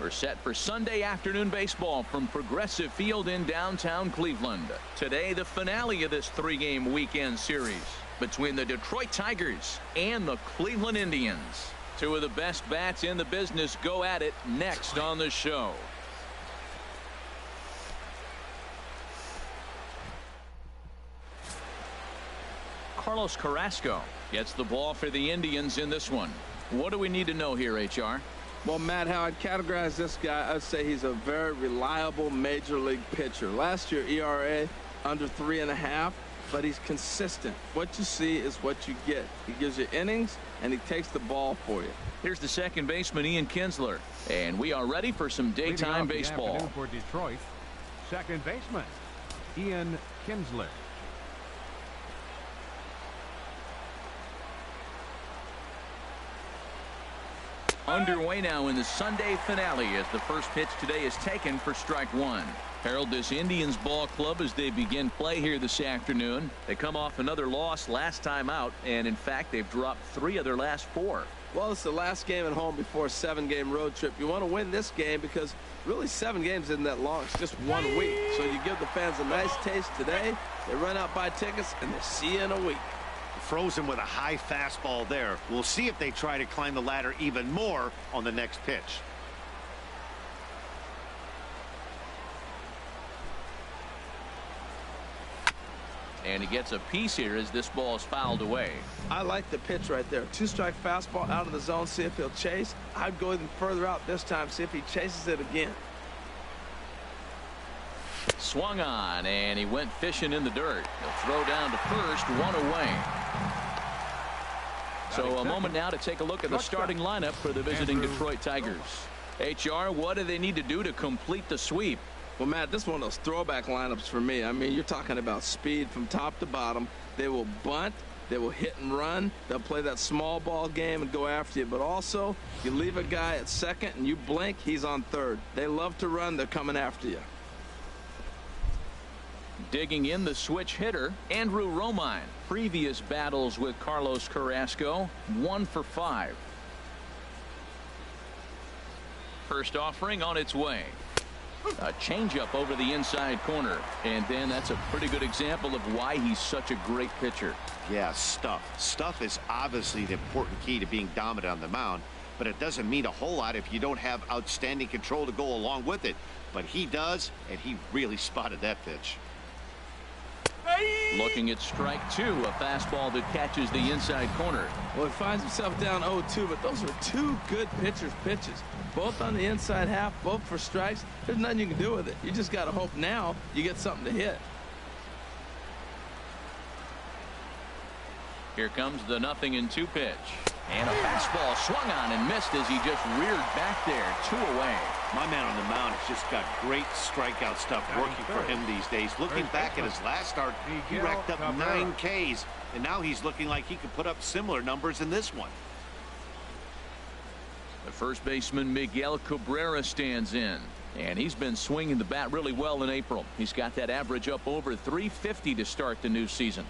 We're set for Sunday afternoon baseball from Progressive Field in downtown Cleveland. Today, the finale of this three-game weekend series between the Detroit Tigers and the Cleveland Indians. Two of the best bats in the business go at it next on the show. Carlos Carrasco gets the ball for the Indians in this one. What do we need to know here, HR? Well, Matt, how I'd categorize this guy, I'd say he's a very reliable major league pitcher. Last year, ERA under 3.5, but he's consistent. What you see is what you get. He gives you innings, and he takes the ball for you. Here's the second baseman, Ian Kinsler, and we are ready for some daytime baseball. For Detroit, second baseman, Ian Kinsler. Underway now in the Sunday finale as the first pitch today is taken for strike one. Harold, this Indians ball club as they begin play here this afternoon. They come off another loss last time out, and in fact they've dropped 3 of their last 4. Well, it's the last game at home before a 7-game road trip. You want to win this game because really 7 games isn't that long. It's just 1 week. So you give the fans a nice taste today. They run out, buy tickets, and they see you in a week. Frozen with a high fastball there. We'll see if they try to climb the ladder even more on the next pitch. And he gets a piece here as this ball is fouled away. I like the pitch right there. 2-strike fastball out of the zone. See if he'll chase. I'd go even further out this time. See if he chases it again. Swung on, and he went fishing in the dirt. He'll throw down to first, 1 away. So a moment now to take a look at the starting lineup for the visiting Detroit Tigers. HR, what do they need to do to complete the sweep? Well, Matt, this is one of those throwback lineups for me. I mean, you're talking about speed from top to bottom. They will bunt. They will hit and run. They'll play that small ball game and go after you. But also, you leave a guy at second and you blink, he's on third. They love to run. They're coming after you. Digging in the switch hitter, Andrew Romine. Previous battles with Carlos Carrasco, 1 for 5. First offering on its way. A changeup over the inside corner, and then that's a pretty good example of why he's such a great pitcher. Yeah, stuff is obviously the important key to being dominant on the mound, but it doesn't mean a whole lot if you don't have outstanding control to go along with it. But he does, and he really spotted that pitch. Looking at strike 2, a fastball that catches the inside corner. Well, he finds himself down 0-2, but those are 2 good pitchers' pitches. Both on the inside half, both for strikes. There's nothing you can do with it. You just got to hope now you get something to hit. Here comes the 0-2 pitch. And a fastball swung on and missed as he just reared back there. 2 away. My man on the mound has just got great strikeout stuff working for him these days. Looking back at his last start, he racked up 9 Ks, and now he's looking like he could put up similar numbers in this one. The first baseman Miguel Cabrera stands in, and he's been swinging the bat really well in April. He's got that average up over 350 to start the new season.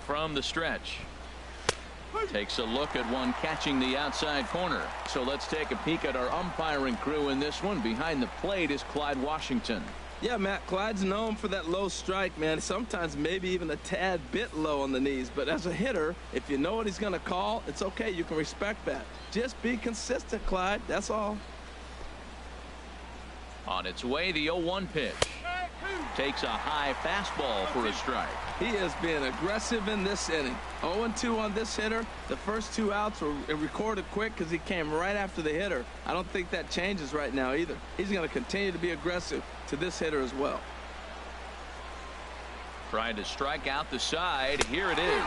From the stretch. Takes a look at one catching the outside corner. So let's take a peek at our umpiring crew in this one. Behind the plate is Clyde Washington. Yeah, Matt, Clyde's known for that low strike, man. Sometimes maybe even a tad bit low on the knees. But as a hitter, if you know what he's going to call, it's okay. You can respect that. Just be consistent, Clyde. That's all. On its way, the 0-1 pitch. Takes a high fastball for a strike. He is being aggressive in this inning. 0-2 on this hitter. The first 2 outs were recorded quick because he came right after the hitter. I don't think that changes right now either. He's going to continue to be aggressive to this hitter as well. Trying to strike out the side. Here it is.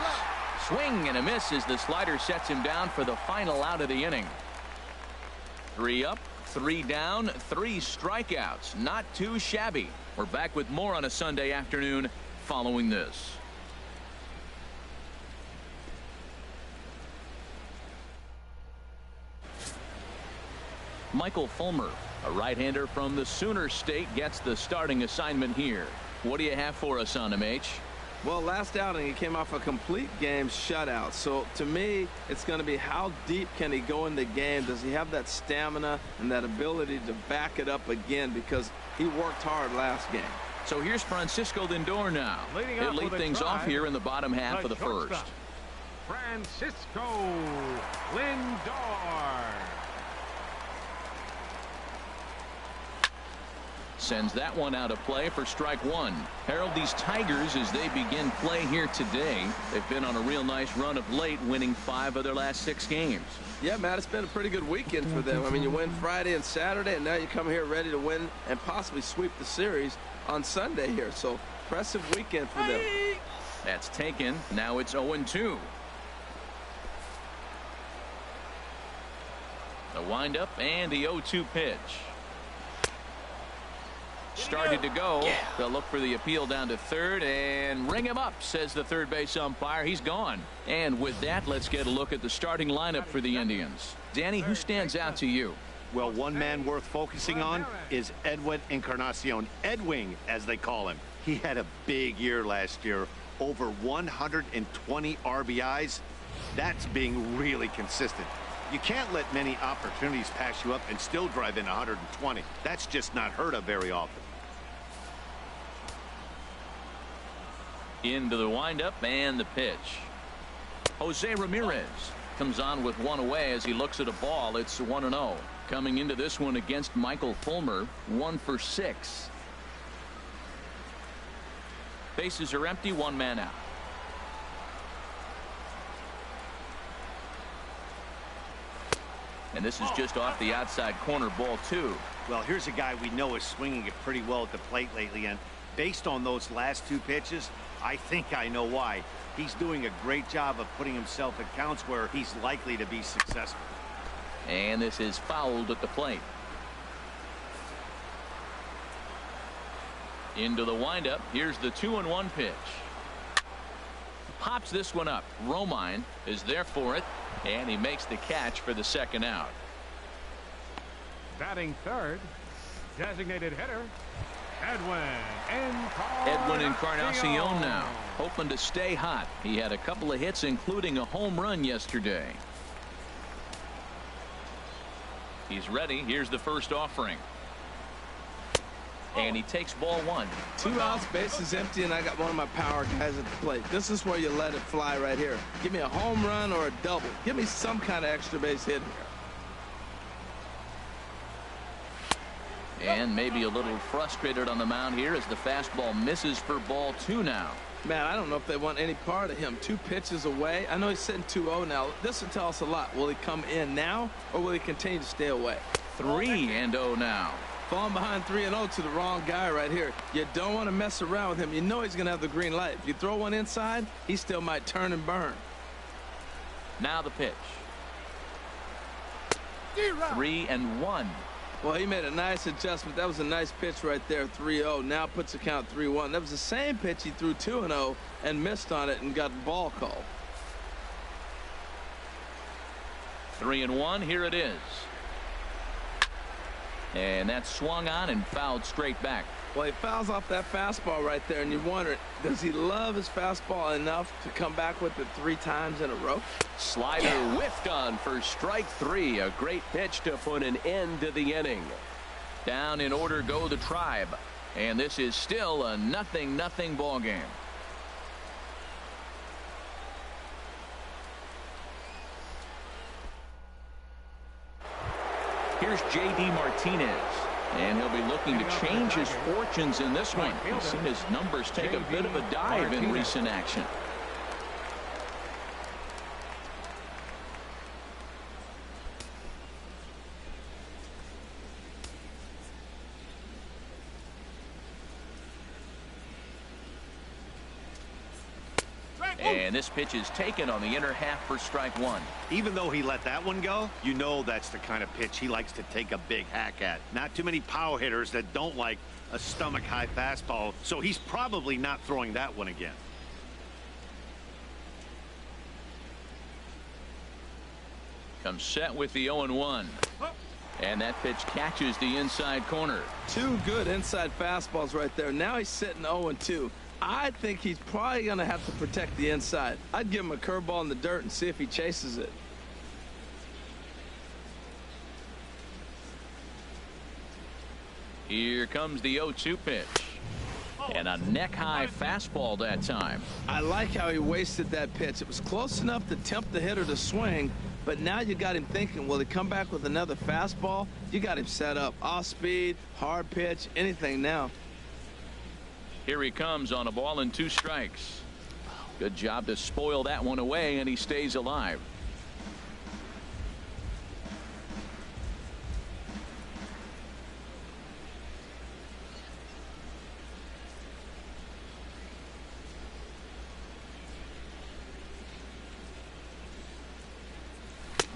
Swing and a miss as the slider sets him down for the final out of the inning. 3 up, 3 down, 3 strikeouts. Not too shabby. We're back with more on a Sunday afternoon following this. Michael Fulmer, a right-hander from the Sooner State, gets the starting assignment here. What do you have for us on him, H? Well, last outing, he came off a complete game shutout. So, to me, it's going to be how deep can he go in the game? Does he have that stamina and that ability to back it up again? Because he worked hard last game. So here's Francisco Lindor now. He'll lead things off here in the bottom half of the first. Francisco Lindor. Sends that one out of play for strike one. Harold, these Tigers, as they begin play here today, they've been on a real nice run of late, winning 5 of their last 6 games. Yeah, Matt, it's been a pretty good weekend for them. I mean, you win Friday and Saturday, and now you come here ready to win and possibly sweep the series on Sunday here. So, impressive weekend for them. That's taken. Now it's 0-2. The windup and the 0-2 pitch. Started to go. They'll look for the appeal down to third and ring him up, says the third base umpire. He's gone. And with that, let's get a look at the starting lineup for the Indians. Danny, who stands out to you? Well, one man worth focusing on is Edwin Encarnacion. Edwin, as they call him. He had a big year last year. Over 120 RBIs. That's being really consistent. You can't let many opportunities pass you up and still drive in 120. That's just not heard of very often. Into the windup and the pitch. Jose Ramirez comes on with one away as he looks at a ball. It's 1-0. Coming into this one against Michael Fulmer, 1 for 6. Bases are empty, 1 man out. And this is just off the outside corner, ball 2. Well, here's a guy we know is swinging it pretty well at the plate lately, and based on those last 2 pitches, I think I know why. He's doing a great job of putting himself at counts where he's likely to be successful. And this is fouled at the plate. Into the windup. Here's the 2-1 pitch. Pops this one up. Romine is there for it, and he makes the catch for the second out. Batting third, designated hitter, Edwin Encarnacion now, hoping to stay hot. He had a couple of hits, including a home run yesterday. He's ready. Here's the first offering. And he takes ball 1. 2 outs, bases empty, and I got one of my power guys at the plate. This is where you let it fly right here. Give me a home run or a double. Give me some kind of extra base hit here. And maybe a little frustrated on the mound here as the fastball misses for ball 2 now. Man, I don't know if they want any part of him. 2 pitches away. I know he's sitting 2-0 now. This will tell us a lot. Will he come in now, or will he continue to stay away? 3-0 now. Falling behind 3-0 to the wrong guy right here. You don't want to mess around with him. You know he's going to have the green light. If you throw one inside, he still might turn and burn. Now the pitch. 3-1. Well, he made a nice adjustment. That was a nice pitch right there, 3-0. Now puts the count 3-1. That was the same pitch he threw 2-0 and missed on it and got the ball called. 3-1. Here it is. And that's swung on and fouled straight back. Well, he fouls off that fastball right there, and you wonder, does he love his fastball enough to come back with it 3 times in a row? Slider whiffed on for strike 3. A great pitch to put an end to the inning. Down in order go the Tribe. And this is still a 0-0 ball game. Here's J.D. Martinez. And he'll be looking to change his fortunes in this one. He's seen his numbers take a bit of a dive in recent action. And this pitch is taken on the inner half for strike 1. Even though he let that one go, you know that's the kind of pitch he likes to take a big hack at. Not too many power hitters that don't like a stomach-high fastball, so he's probably not throwing that one again. Comes set with the 0-1. And that pitch catches the inside corner. Two good inside fastballs right there. Now he's sitting 0-2. I think he's probably going to have to protect the inside. I'd give him a curveball in the dirt and see if he chases it. Here comes the 0-2 pitch. And a neck-high fastball that time. I like how he wasted that pitch. It was close enough to tempt the hitter to swing, but now you got him thinking, will he come back with another fastball? You got him set up. Off speed, hard pitch, anything now. Here he comes on a ball and 2 strikes. Good job to spoil that one away, and he stays alive.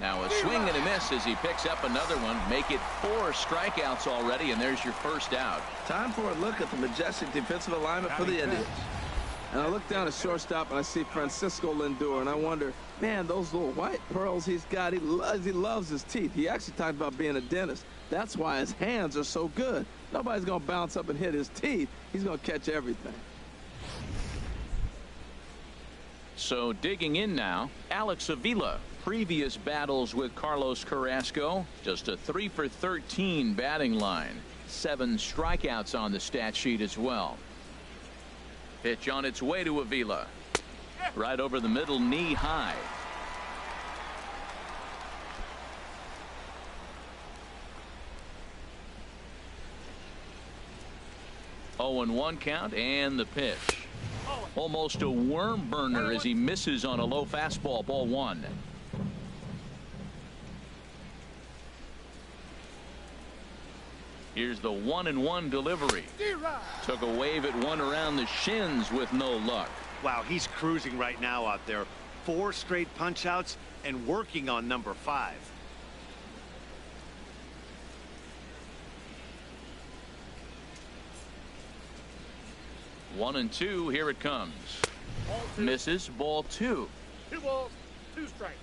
Now a swing and a miss as he picks up another one. Make it 4 strikeouts already, and there's your first out. Time for a look at the majestic defensive alignment for the Indians. And I look down at shortstop and I see Francisco Lindor, and I wonder, man, those little white pearls he's got, he loves his teeth. He actually talked about being a dentist. That's why his hands are so good. Nobody's going to bounce up and hit his teeth. He's going to catch everything. So digging in now, Alex Avila. Previous battles with Carlos Carrasco, just a 3 for 13 batting line. 7 strikeouts on the stat sheet as well. Pitch on its way to Avila. Right over the middle, knee high. Oh, and 1 count, and the pitch. Almost a worm burner as he misses on a low fastball. Ball 1. Here's the 1-1 delivery. Took a wave at one around the shins with no luck. Wow, he's cruising right now out there. 4 straight punch outs and working on number 5. One and 2. Here it comes. Misses. Ball 2. 2 balls, 2 strikes.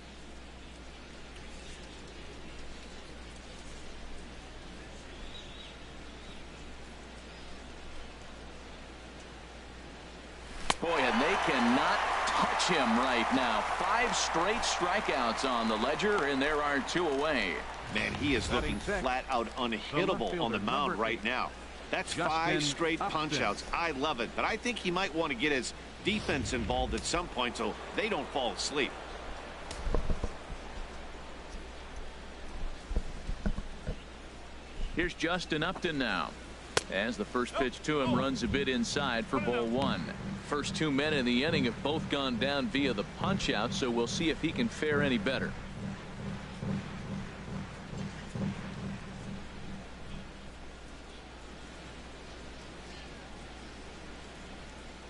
Boy, and they cannot touch him right now. 5 straight strikeouts on the ledger, and there are 2 away. Man, he is looking flat out unhittable on the mound right now. That's 5 straight punch outs. I love it, but I think he might want to get his defense involved at some point so they don't fall asleep. Here's Justin Upton now. As the first pitch to him runs a bit inside for ball 1. First 2 men in the inning have both gone down via the punch out, so we'll see if he can fare any better.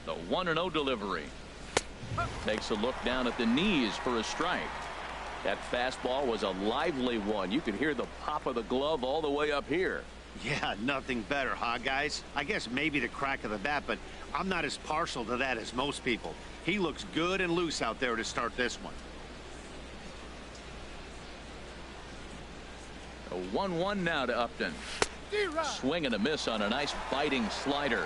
The 1-0 delivery. Takes a look down at the knees for a strike. That fastball was a lively one. You could hear the pop of the glove all the way up here. Yeah, nothing better, huh, guys? I guess maybe the crack of the bat, but I'm not as partial to that as most people. He looks good and loose out there to start this one. A 1-1 now to Upton. Swing and a miss on a nice biting slider.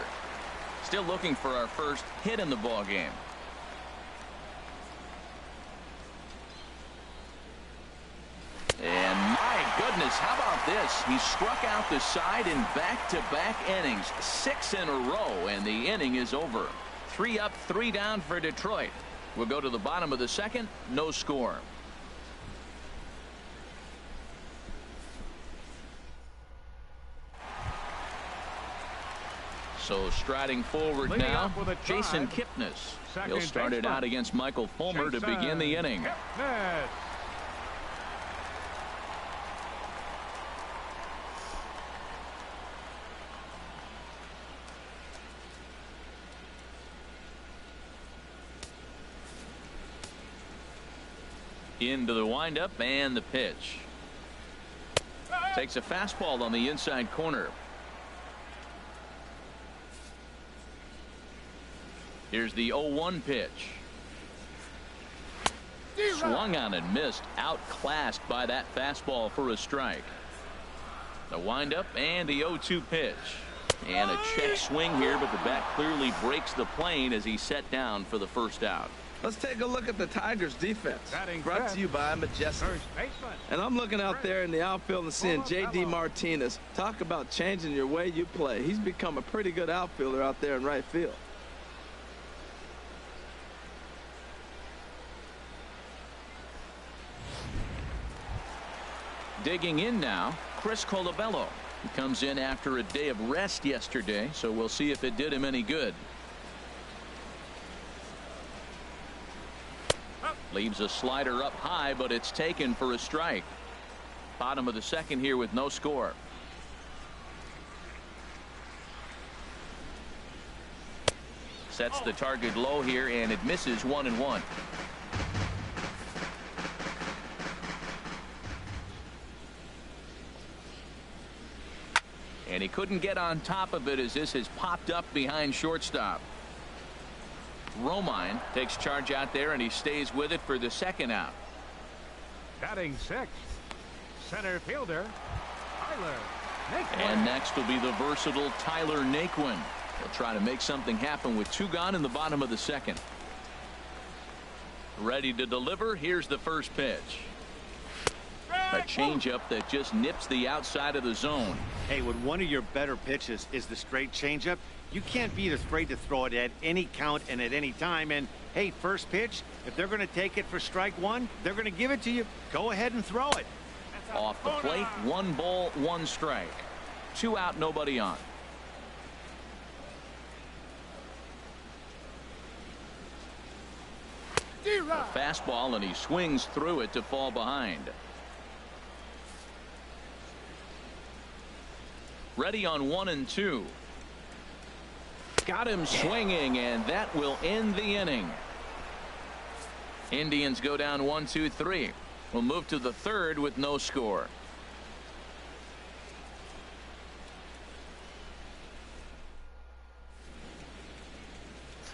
Still looking for our first hit in the ball game. And my goodness, how about this? He struck out the side in back-to-back innings, 6 in a row, and the inning is over. 3 up, 3 down for Detroit. We'll go to the bottom of the second. No score. So striding forward now, Jason Kipnis. He'll start it out against Michael Fulmer to begin the inning. Into the windup and the pitch. Takes a fastball on the inside corner. Here's the 0-1 pitch. Swung on and missed. Outclassed by that fastball for a strike. The windup and the 0-2 pitch. And a check swing here, but the bat clearly breaks the plane as he's set down for the first out. Let's take a look at the Tigers defense. Brought to you by Majestic. First baseman. And I'm looking out there in the outfield and seeing J.D. Martinez. Talk about changing your way you play. He's become a pretty good outfielder out there in right field. Digging in now, Chris Colabello. He comes in after a day of rest yesterday, so we'll see if it did him any good. Leaves a slider up high, but it's taken for a strike. Bottom of the second here with no score. Sets the target low here, and it misses 1-1. And he couldn't get on top of it as this has popped up behind shortstop. Romine takes charge out there, and he stays with it for the second out. Batting sixth, center fielder Tyler Naquin. And next will be the versatile Tyler Naquin. He'll try to make something happen with 2 gone in the bottom of the second. Ready to deliver. Here's the first pitch. A changeup that just nips the outside of the zone. Hey, when one of your better pitches is the straight changeup, you can't be afraid to throw it at any count and at any time. And hey, first pitch, if they're going to take it for strike one, they're going to give it to you. Go ahead and throw it. Off the plate, 1 ball, 1 strike. 2 out, nobody on. A fastball, and he swings through it to fall behind. Ready on 1 and 2. Got him swinging, and that will end the inning. Indians go down 1-2-3. We'll move to the third with no score.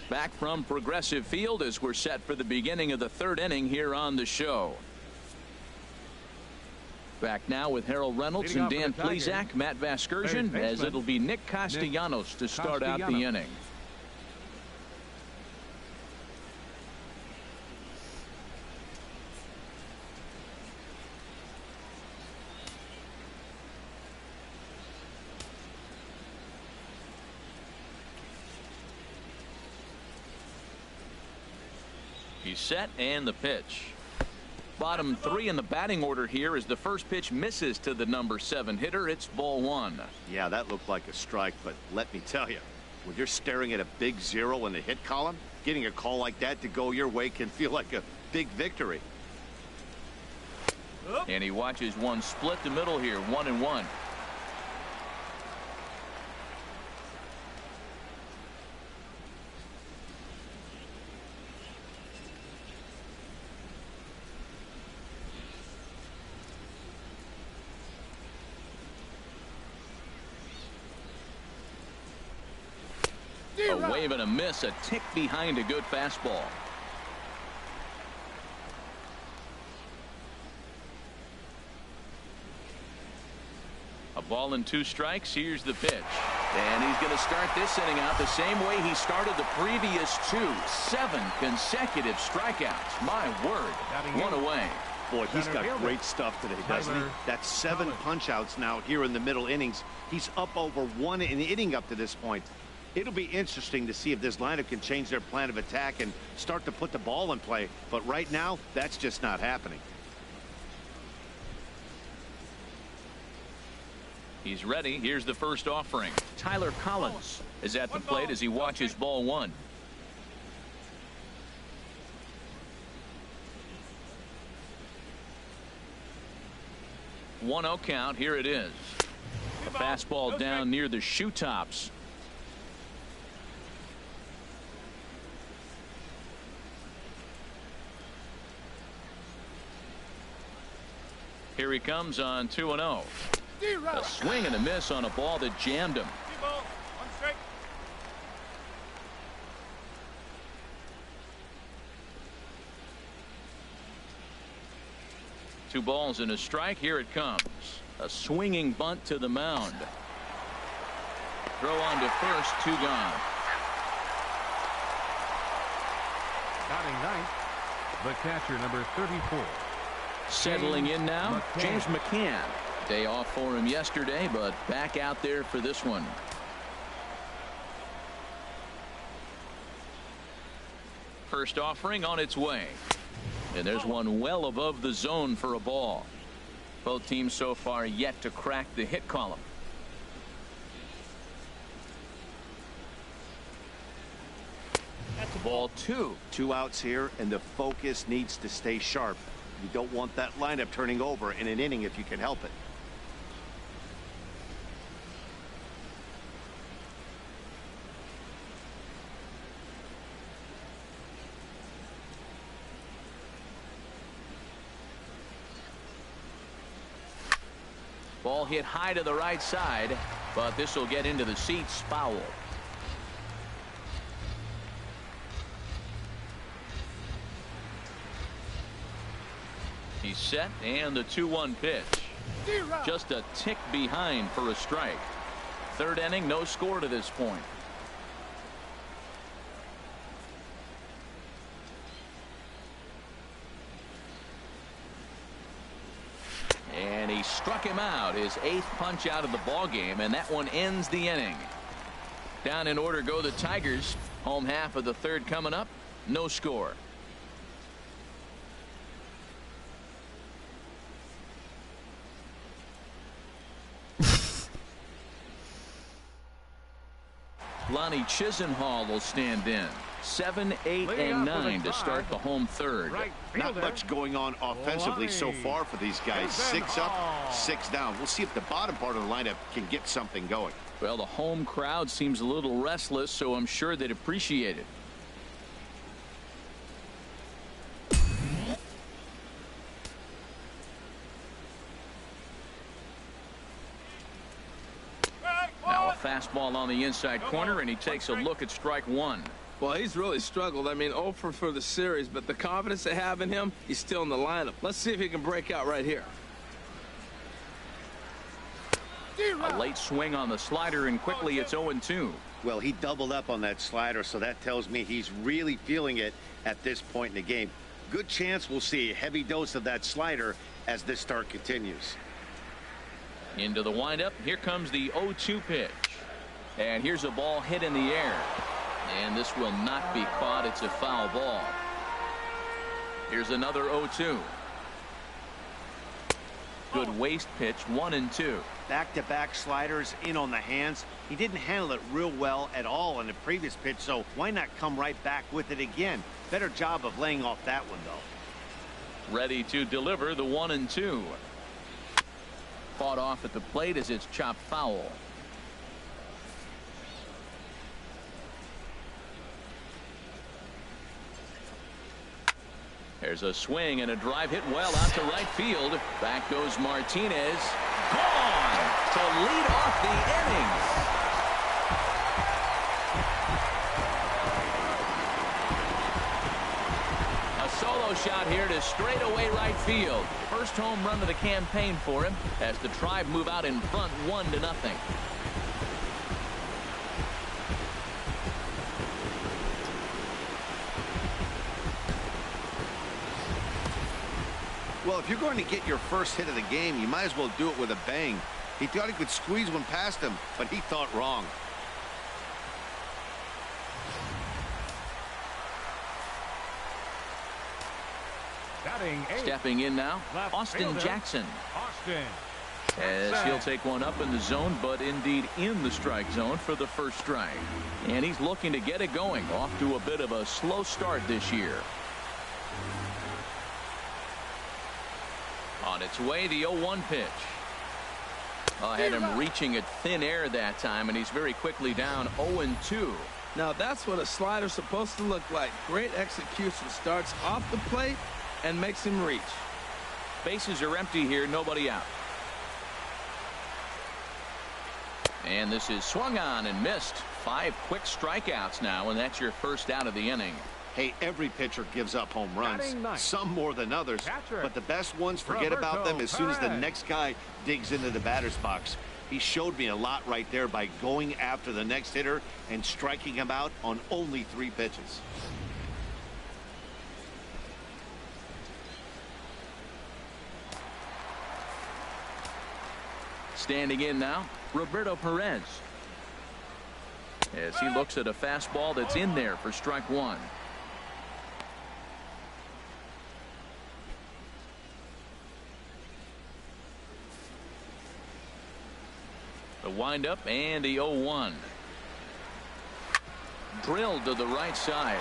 Back from Progressive Field as we're set for the beginning of the third inning here on the show. Back now with Harold Reynolds and Dan Plesac, Matt Vasgersian, as it'll be Nick Castellanos to start out the inning. He's set, and the pitch. Bottom 3 in the batting order here as the first pitch misses to the number 7 hitter. It's ball 1. Yeah, that looked like a strike, but let me tell you, when you're staring at a big 0 in the hit column, getting a call like that to go your way can feel like a big victory. And he watches one split the middle here, 1-1. A wave and a miss, a tick behind a good fastball. A ball and 2 strikes. Here's the pitch. And he's going to start this inning out the same way he started the previous 2. 7 consecutive strikeouts. My word. 1 away. Boy, he's got great stuff today, doesn't he? That's 7 punch-outs now here in the middle innings. He's up over 1 in the inning up to this point. It'll be interesting to see if this lineup can change their plan of attack and start to put the ball in play. But right now, that's just not happening. He's ready. Here's the first offering. Tyler Collins is at the plate as he watches ball 1. One 0 count. Here it is. A fastball down near the shoe tops. Here he comes on 2-0. A swing and a miss on a ball that jammed him. 2 balls and a strike. Here it comes. A swinging bunt to the mound. Throw on to first, 2 gone. Batting ninth, the catcher, number 34. Settling in now, McCann. James McCann. Day off for him yesterday, but back out there for this one. First offering on its way. And there's one well above the zone for a ball. Both teams so far yet to crack the hit column. That's ball 2. 2 outs here, and the focus needs to stay sharp. You don't want that lineup turning over in an inning if you can help it. Ball hit high to the right side, but this will get into the seats. Foul. He's set, and the 2-1 pitch. Just a tick behind for a strike. Third inning, no score to this point. And he struck him out, his 8th punch out of the ball game, and that one ends the inning. Down in order go the Tigers. Home half of the third coming up. No score. Lonnie Chisenhall will stand in. 7, 8, and 9 to start the home third. Not much going on offensively so far for these guys. 6 up, 6 down. We'll see if the bottom part of the lineup can get something going. Well, the home crowd seems a little restless, so I'm sure they'd appreciate it. Now a fastball on the inside corner, and he takes a look at strike 1. Well, he's really struggled. I mean, 0 for the series, but the confidence they have in him, he's still in the lineup. Let's see if he can break out right here. A late swing on the slider, and quickly it's 0-2. Well, he doubled up on that slider, so that tells me he's really feeling it at this point in the game. Good chance we'll see a heavy dose of that slider as this start continues. Into the windup. Here comes the 0-2 pitch. And here's a ball hit in the air. And this will not be caught. It's a foul ball. Here's another 0-2. Good waist pitch, 1-2. Back-to-back sliders in on the hands. He didn't handle it real well at all on the previous pitch, so why not come right back with it again? Better job of laying off that one, though. Ready to deliver the 1-2. Fought off at the plate as it's chopped foul. There's a swing and a drive hit well out to right field. Back goes Martinez. Gone to lead off the inning. A solo shot here to straightaway right field. First home run of the campaign for him as the Tribe move out in front 1-0. Well, if you're going to get your first hit of the game, you might as well do it with a bang. He thought he could squeeze one past him, but he thought wrong. Batting 8. Stepping in now, Left Austin fielder, Jackson. Austin. As he'll take one up in the zone, but indeed in the strike zone for the first strike. And he's looking to get it going. Off to a bit of a slow start this year. On its way, the 0-1 pitch. Had him reaching at thin air that time, and he's very quickly down 0-2. Now, that's what a slider's supposed to look like. Great execution. Starts off the plate and makes him reach. Bases are empty here, nobody out. And this is swung on and missed. 5 quick strikeouts now, and that's your first out of the inning. Hey, every pitcher gives up home runs, some more than others, but the best ones forget about them as soon as the next guy digs into the batter's box. He showed me a lot right there by going after the next hitter and striking him out on only 3 pitches. Standing in now, Roberto Perez, as he looks at a fastball that's in there for strike 1. The windup and the 0-1. Drilled to the right side,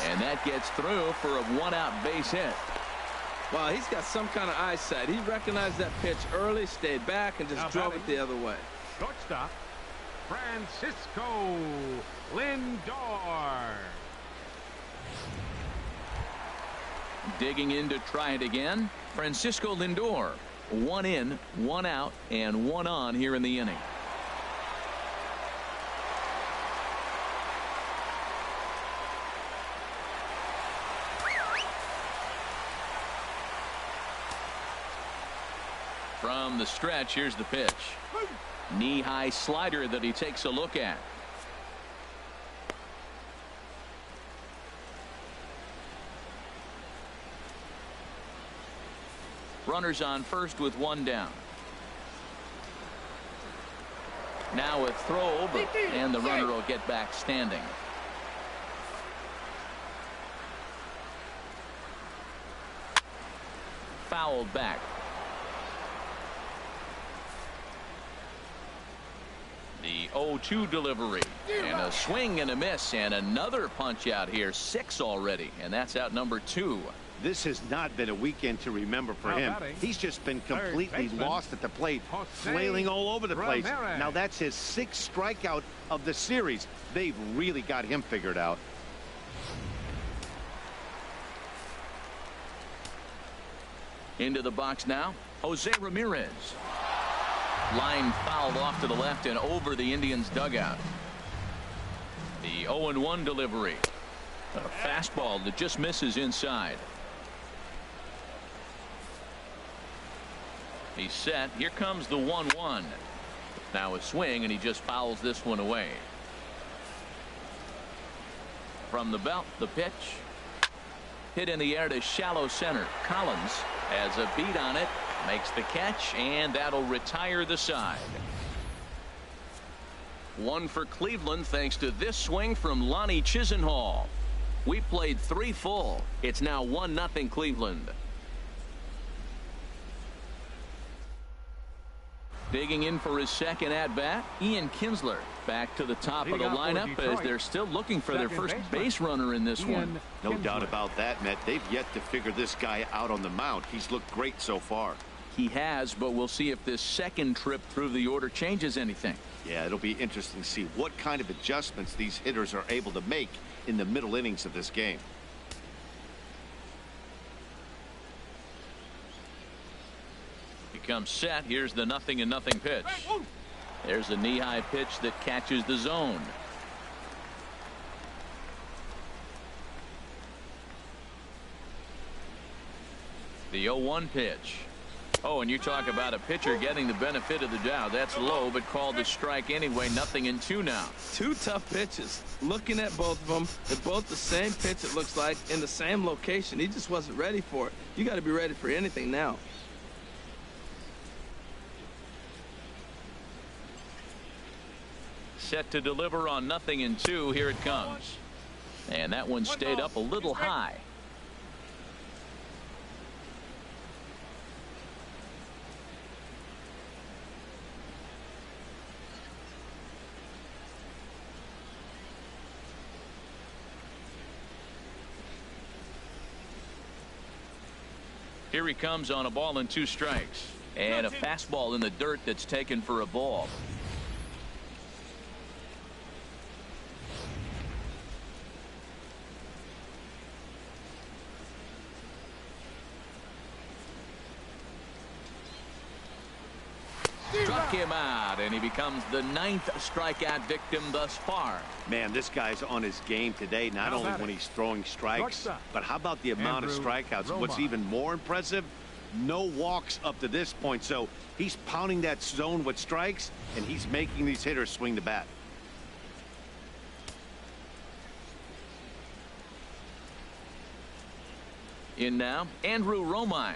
and that gets through for a 1-out base hit. Wow, he's got some kind of eyesight. He recognized that pitch early, stayed back, and just drove it the other way. Shortstop, Francisco Lindor. Digging in to try it again, Francisco Lindor. 1 in, 1 out, and 1 on here in the inning. From the stretch, here's the pitch. Knee-high slider that he takes a look at. Runners on first with 1 down. Now a throw, and the runner will get back standing. Fouled back. The 0-2 delivery, and a swing and a miss, and another punch out here. 6 already, and that's out number 2. This has not been a weekend to remember for him. He's just been completely lost at the plate, flailing all over the place. Now that's his 6th strikeout of the series. They've really got him figured out. Into the box now, Jose Ramirez. Line fouled off to the left and over the Indians dugout. The 0-1 delivery. A fastball that just misses inside. He's set. Here comes the 1-1. Now a swing, and he just fouls this one away. From the belt, the pitch. Hit in the air to shallow center. Collins has a beat on it, makes the catch, and that'll retire the side. 1 for Cleveland thanks to this swing from Lonnie Chisenhall. We played 3 full. It's now 1-0 Cleveland. Digging in for his second at-bat, Ian Kinsler back to the top of the lineup as they're still looking for their first base runner in this one. No doubt about that, Matt. They've yet to figure this guy out on the mound. He's looked great so far. He has, but we'll see if this second trip through the order changes anything. Yeah, it'll be interesting to see what kind of adjustments these hitters are able to make in the middle innings of this game. Comes set. Here's the 0-0 pitch. There's a knee-high pitch that catches the zone. The 0-1 pitch. Oh, and you talk about a pitcher getting the benefit of the doubt. That's low, but called a strike anyway. 0-2 now. 2 tough pitches. Looking at both of them, they're both the same pitch, it looks like, in the same location. He just wasn't ready for it. You got to be ready for anything now. Set to deliver on 0-2. Here it comes. And that one stayed up a little high. Here he comes on a ball and 2 strikes. And a fastball in the dirt that's taken for a ball. struck him out, and he becomes the 9th strikeout victim thus far. Man, this guy's on his game today, not only when he's throwing strikes, but how about the amount of strikeouts? What's even more impressive, no walks up to this point. So he's pounding that zone with strikes, and he's making these hitters swing the bat. In now, Andrew Romine,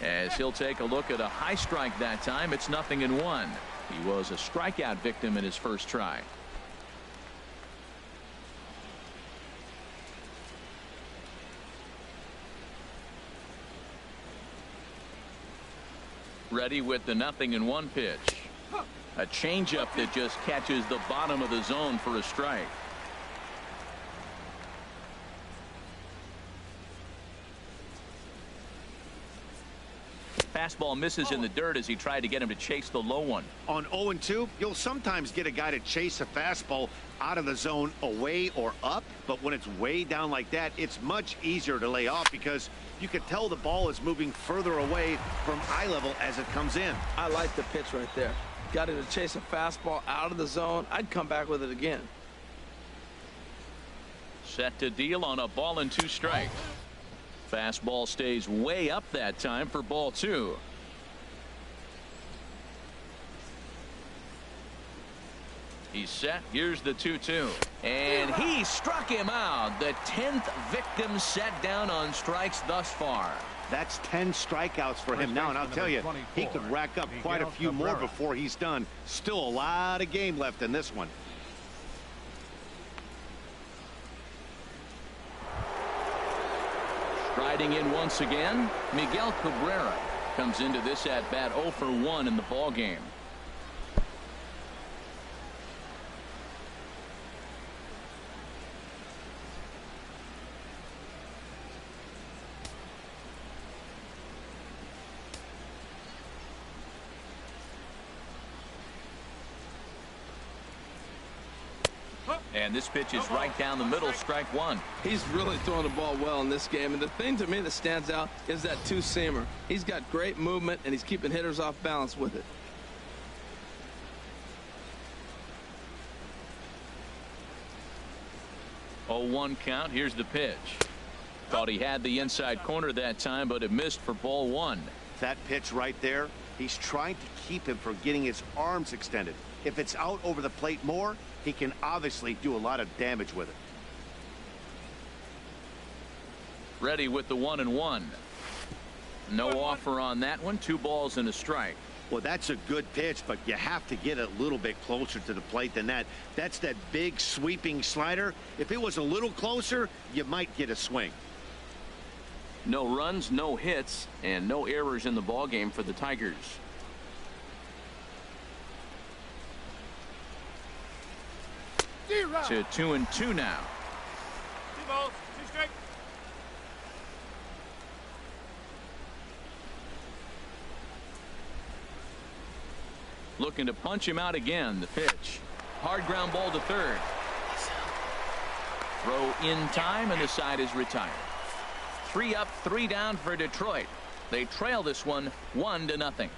as he'll take a look at a high strike that time. It's 0-1. He was a strikeout victim in his first try. Ready with the 0-1 pitch. A changeup that just catches the bottom of the zone for a strike. Fastball misses in the dirt as he tried to get him to chase the low one. On 0-2, you'll sometimes get a guy to chase a fastball out of the zone away or up, but when it's way down like that, it's much easier to lay off because you can tell the ball is moving further away from eye level as it comes in. I like the pitch right there. Got him to chase a fastball out of the zone. I'd come back with it again. Set to deal on a 2 strikes. Fastball stays way up that time for ball 2. He's set. Here's the 2-2. And he struck him out. The 10th victim set down on strikes thus far. That's 10 strikeouts for him now, and I'll tell you, he could rack up quite a few more before he's done. Still a lot of game left in this one. Riding in once again, Miguel Cabrera comes into this at bat 0 for 1 in the ball game. And this pitch is right down the middle, strike 1. He's really throwing the ball well in this game. And the thing to me that stands out is that two-seamer. He's got great movement, and he's keeping hitters off balance with it. Oh, 1 count. Here's the pitch. Thought he had the inside corner that time, but it missed for ball 1. That pitch right there, he's trying to keep him from getting his arms extended. If it's out over the plate more, he can obviously do a lot of damage with it. Ready with the 1-1. No offer on that one. 2 balls and a strike. Well, that's a good pitch, but you have to get a little bit closer to the plate than that. That's that big sweeping slider. If it was a little closer, you might get a swing. No runs, no hits, and no errors in the ball game for the Tigers. To 2-2 now. 2 balls, 2 strikes. Looking to punch him out again. The pitch. Hard ground ball to third. Throw in time, and the side is retired. 3 up, 3 down for Detroit. They trail this one 1-0.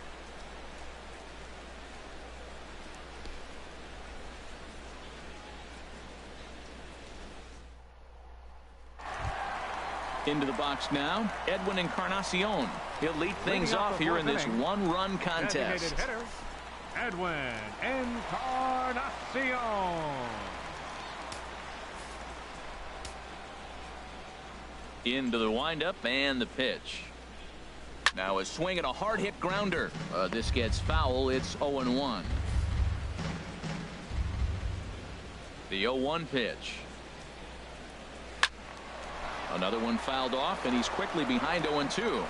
Into the box now, Edwin Encarnacion. He'll lead things off here in this 1-run contest. Hitter, Edwin Encarnacion. Into the windup and the pitch. Now a swing and a hard hit grounder. This gets foul. It's 0-1. The 0-1 pitch. Another one fouled off, and he's quickly behind 0-2.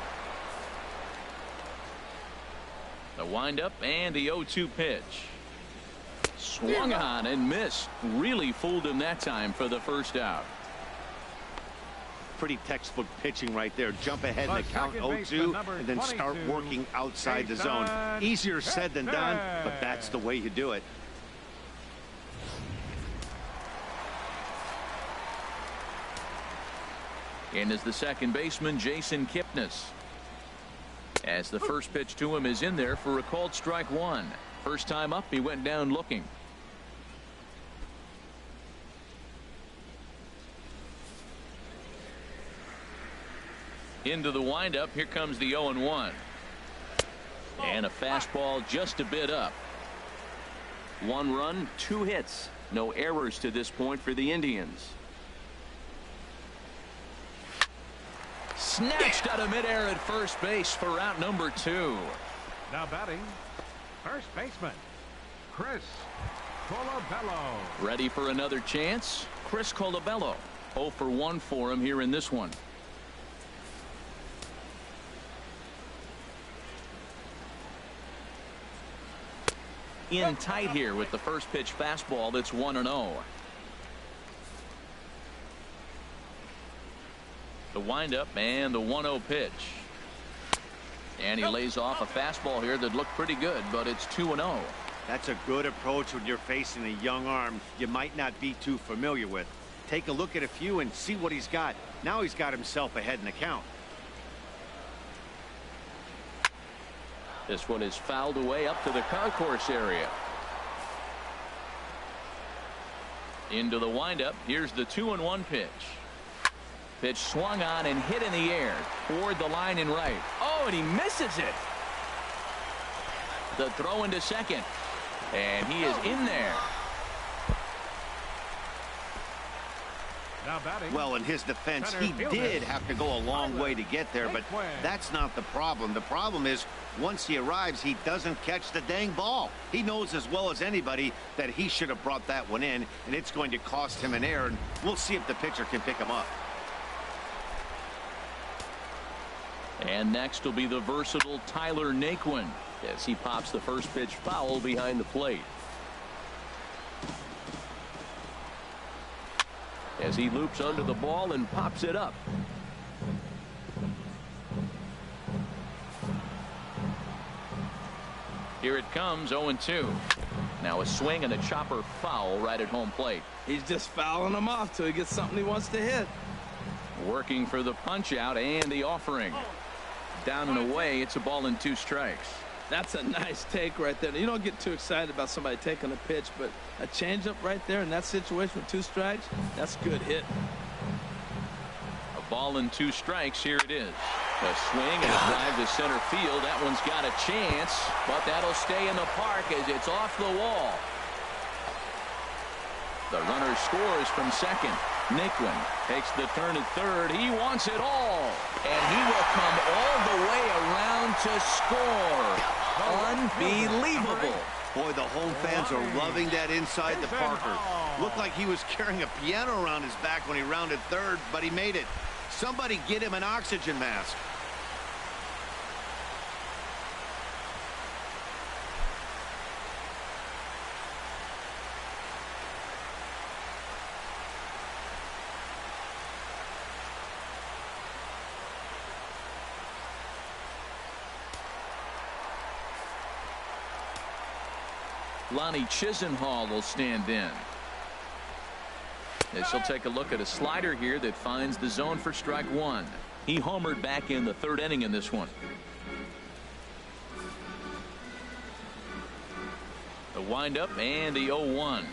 The windup and the 0-2 pitch. Swung on and missed. Really fooled him that time for the first out. Pretty textbook pitching right there. Jump ahead in the count 0-2 and then start working outside the zone. Easier said than done, but that's the way you do it. In is the second baseman, Jason Kipnis. As the first pitch to him is in there for a called strike 1. First time up, he went down looking. Into the windup. Here comes the 0-1. And a fastball just a bit up. 1 run, 2 hits. No errors to this point for the Indians. Snatched out of midair at first base for out number 2. Now batting, first baseman, Chris Colabello. Ready for another chance? Chris Colabello. 0 for 1 for him here in this one. In tight here with the first pitch fastball that's 1-0. The windup and the 1-0 pitch. And he lays off a fastball here that looked pretty good, but it's 2-0. That's a good approach when you're facing a young arm you might not be too familiar with. Take a look at a few and see what he's got. Now he's got himself ahead in the count. This one is fouled away up to the concourse area. Into the windup. Here's the 2-1 pitch. Pitch swung on and hit in the air toward the line and right. Oh, and he misses it. The throw into second. And he is in there. Now batting. Well, in his defense, he did have to go a long way to get there, but that's not the problem. The problem is once he arrives, he doesn't catch the dang ball. He knows as well as anybody that he should have brought that one in, and it's going to cost him an error, and we'll see if the pitcher can pick him up. And next will be the versatile Tyler Naquin as he pops the first pitch foul behind the plate. As he loops under the ball and pops it up. Here it comes, 0-2. Now a swing and a chopper foul right at home plate. He's just fouling him off till he gets something he wants to hit. Working for the punch out and the offering. Down and away, it's a ball and 2 strikes. That's a nice take right there. You don't get too excited about somebody taking a pitch, but a changeup right there in that situation with 2 strikes, that's a good hit. A ball and 2 strikes. Here it is. A swing and a drive to center field. That one's got a chance, but that'll stay in the park as it's off the wall. The runner scores from second. Naquin takes the turn at third. He wants it all, and he will come all the way around to score. Unbelievable. Boy, the home fans are loving that inside the Parker. Looked like he was carrying a piano around his back when he rounded third, but he made it. Somebody get him an oxygen mask. Lonnie Chisenhall will stand in. As he'll take a look at a slider here that finds the zone for strike 1. He homered back in the 3rd inning in this one. The windup and the 0-1.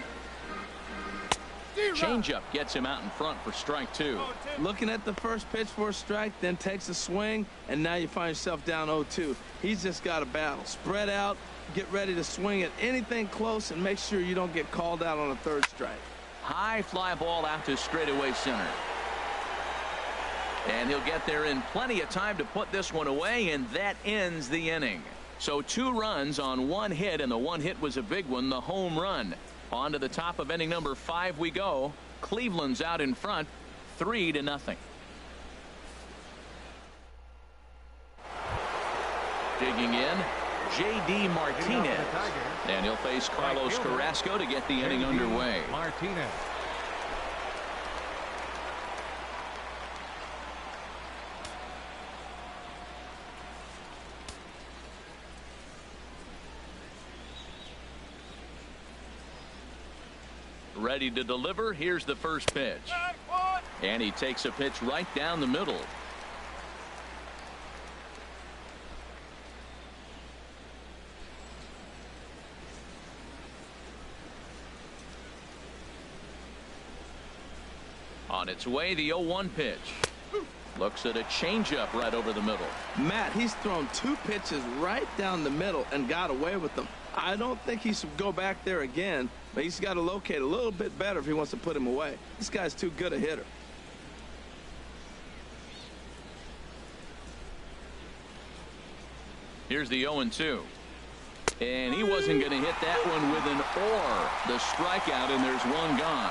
Changeup gets him out in front for strike 2. Looking at the first pitch for a strike, then takes a swing, and now you find yourself down 0-2. He's just got a battle. Spread out, get ready to swing at anything close, and make sure you don't get called out on a 3rd strike. High fly ball out to straightaway center. And he'll get there in plenty of time to put this one away, and that ends the inning. So 2 runs on 1 hit, and the 1 hit was a big one, the home run. On to the top of inning number 5 we go. Cleveland's out in front, 3-0. Digging in, J.D. Martinez. And he'll face Carlos Carrasco to get the inning underway. Martinez. Ready to deliver. Here's the first pitch. And he takes a pitch right down the middle. On its way, the 0-1 pitch. Looks at a changeup right over the middle. Matt, he's thrown 2 pitches right down the middle and got away with them. I don't think he should go back there again, but he's got to locate a little bit better if he wants to put him away. This guy's too good a hitter. Here's the 0-2. And he wasn't going to hit that one with an or. The strikeout, and there's one gone.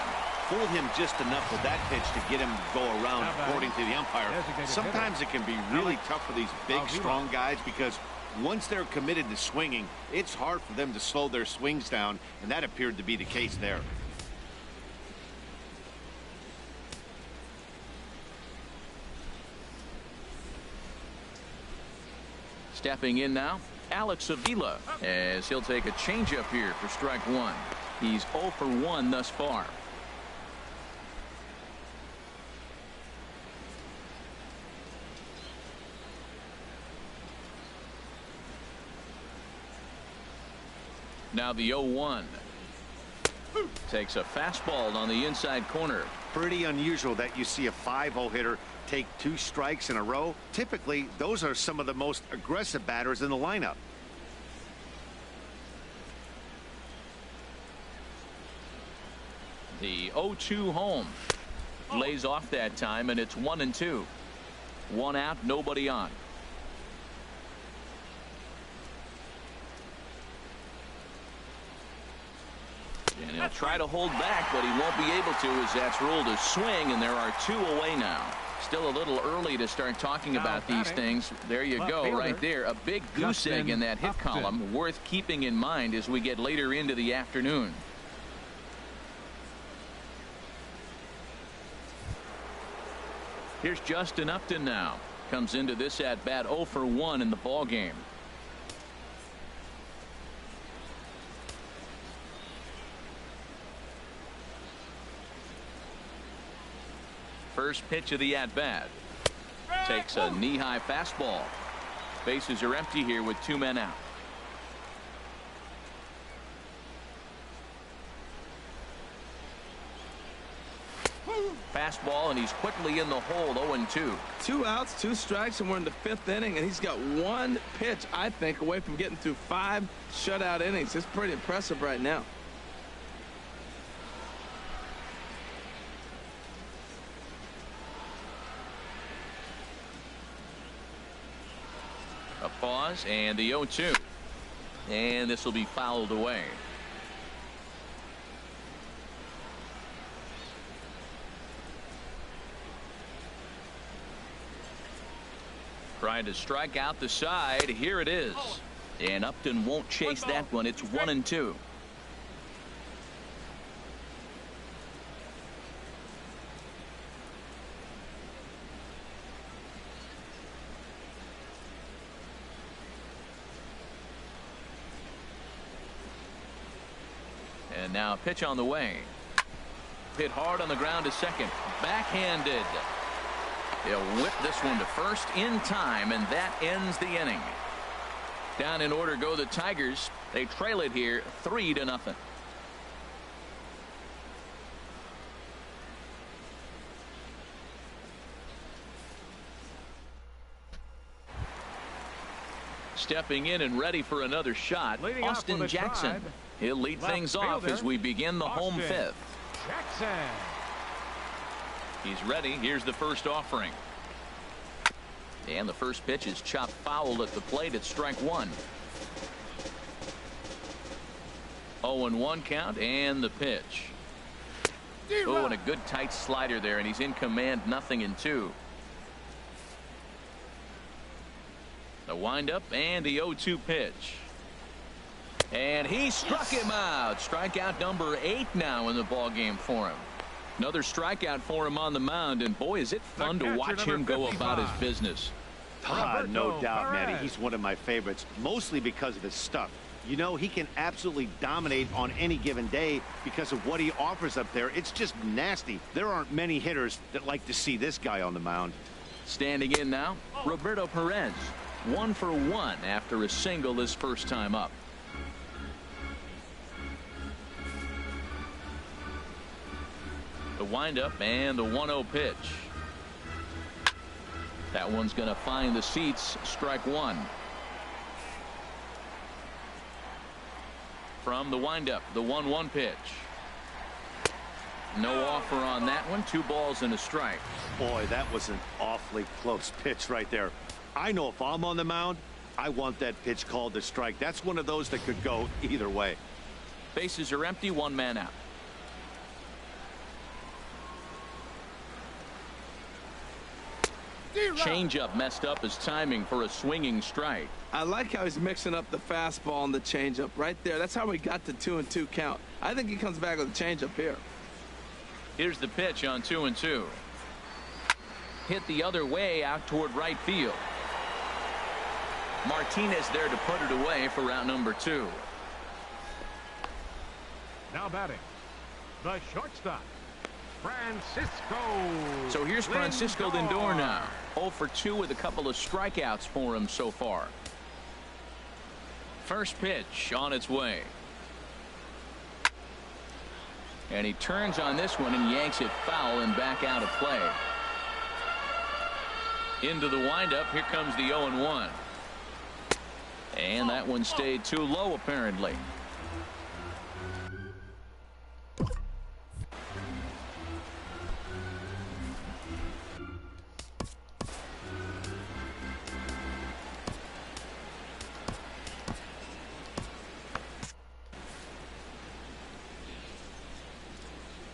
Fooled him just enough with that pitch to get him to go around, according to the umpire. Sometimes it can be really tough for these big, strong guys because once they're committed to swinging, it's hard for them to slow their swings down, and that appeared to be the case there. Stepping in now, Alex Avila, as he'll take a changeup here for strike 1. He's 0 for 1 thus far. Now the 0-1. Takes a fastball on the inside corner. Pretty unusual that you see a 5-0 hitter take 2 strikes in a row. Typically, those are some of the most aggressive batters in the lineup. The 0-2 home. Lays off that time, and it's 1-2. 1 out, nobody on. And he'll try to hold back, but he won't be able to, as that's ruled a swing, and there are 2 away now. Still a little early to start talking about these things. There you go, right there. A big goose egg in that hit column, worth keeping in mind as we get later into the afternoon. Here's Justin Upton now. Comes into this at bat 0 for 1 in the ball game. First pitch of the at-bat. Takes a knee-high fastball. Bases are empty here with 2 men out. Fastball, and he's quickly in the hole. 0-2. 2 outs, 2 strikes, and we're in the 5th inning, and he's got 1 pitch, I think, away from getting through 5 shutout innings. It's pretty impressive right now. A pause, and the 0-2. And this will be fouled away. Trying to strike out the side. Here it is. And Upton won't chase that one. It's 1-2. And now a pitch on the way. Hit hard on the ground to second. Backhanded. He'll whip this one to first in time, and that ends the inning. Down in order go the Tigers. They trail it here 3-0. Stepping in and ready for another shot, Austin Jackson. He'll lead things off as we begin the home 5th. Jackson. He's ready. Here's the first offering. And the first pitch is chopped foul at the plate. It's strike 1. 0-1 count, and the pitch. Oh, and a good tight slider there, and he's in command. 0-2. The windup and the 0-2 pitch. And he struck him out. Strikeout number 8 now in the ball game for him. Another strikeout for him on the mound, and boy, is it fun to watch him go about his business. No doubt, Matty. He's one of my favorites, mostly because of his stuff. You know, he can absolutely dominate on any given day because of what he offers up there. It's just nasty. There aren't many hitters that like to see this guy on the mound. Standing in now, Roberto Perez. 1 for 1 after a single his first time up. The windup and the 1-0 pitch. That one's going to find the seats. Strike one. From the windup, the 1-1 pitch. No offer on that one. 2 balls and a strike. Boy, that was an awfully close pitch right there. I know if I'm on the mound, I want that pitch called a strike. That's one of those that could go either way. Bases are empty. 1 man out. Changeup messed up his timing for a swinging strike. I like how he's mixing up the fastball and the changeup right there. That's how we got the 2-2 count. I think he comes back with a changeup here. Here's the pitch on 2-2. Hit the other way out toward right field. Martinez there to put it away for round number 2. Now batting, the shortstop, Francisco. So here's Francisco Lindor now. 0 for 2 with a couple of strikeouts for him so far. First pitch on its way. And he turns on this one and yanks it foul and back out of play. Into the windup. Here comes the 0-1. And that one stayed too low apparently.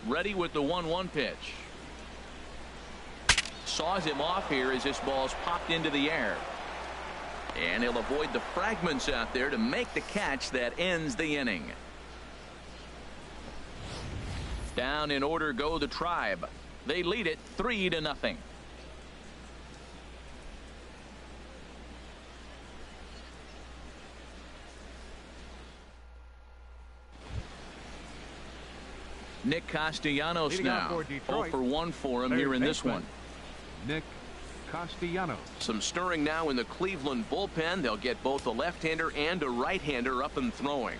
Ready with the 1-1 pitch. Saws him off here as this ball's popped into the air. And he'll avoid the fragments out there to make the catch that ends the inning. Down in order go the Tribe. They lead it 3-0. Nick Castellanos Leading now. off for 0 Detroit, for 1 for him third here in this baseman, one. Nick Castellanos. Some stirring now in the Cleveland bullpen. They'll get both a left-hander and a right-hander up and throwing.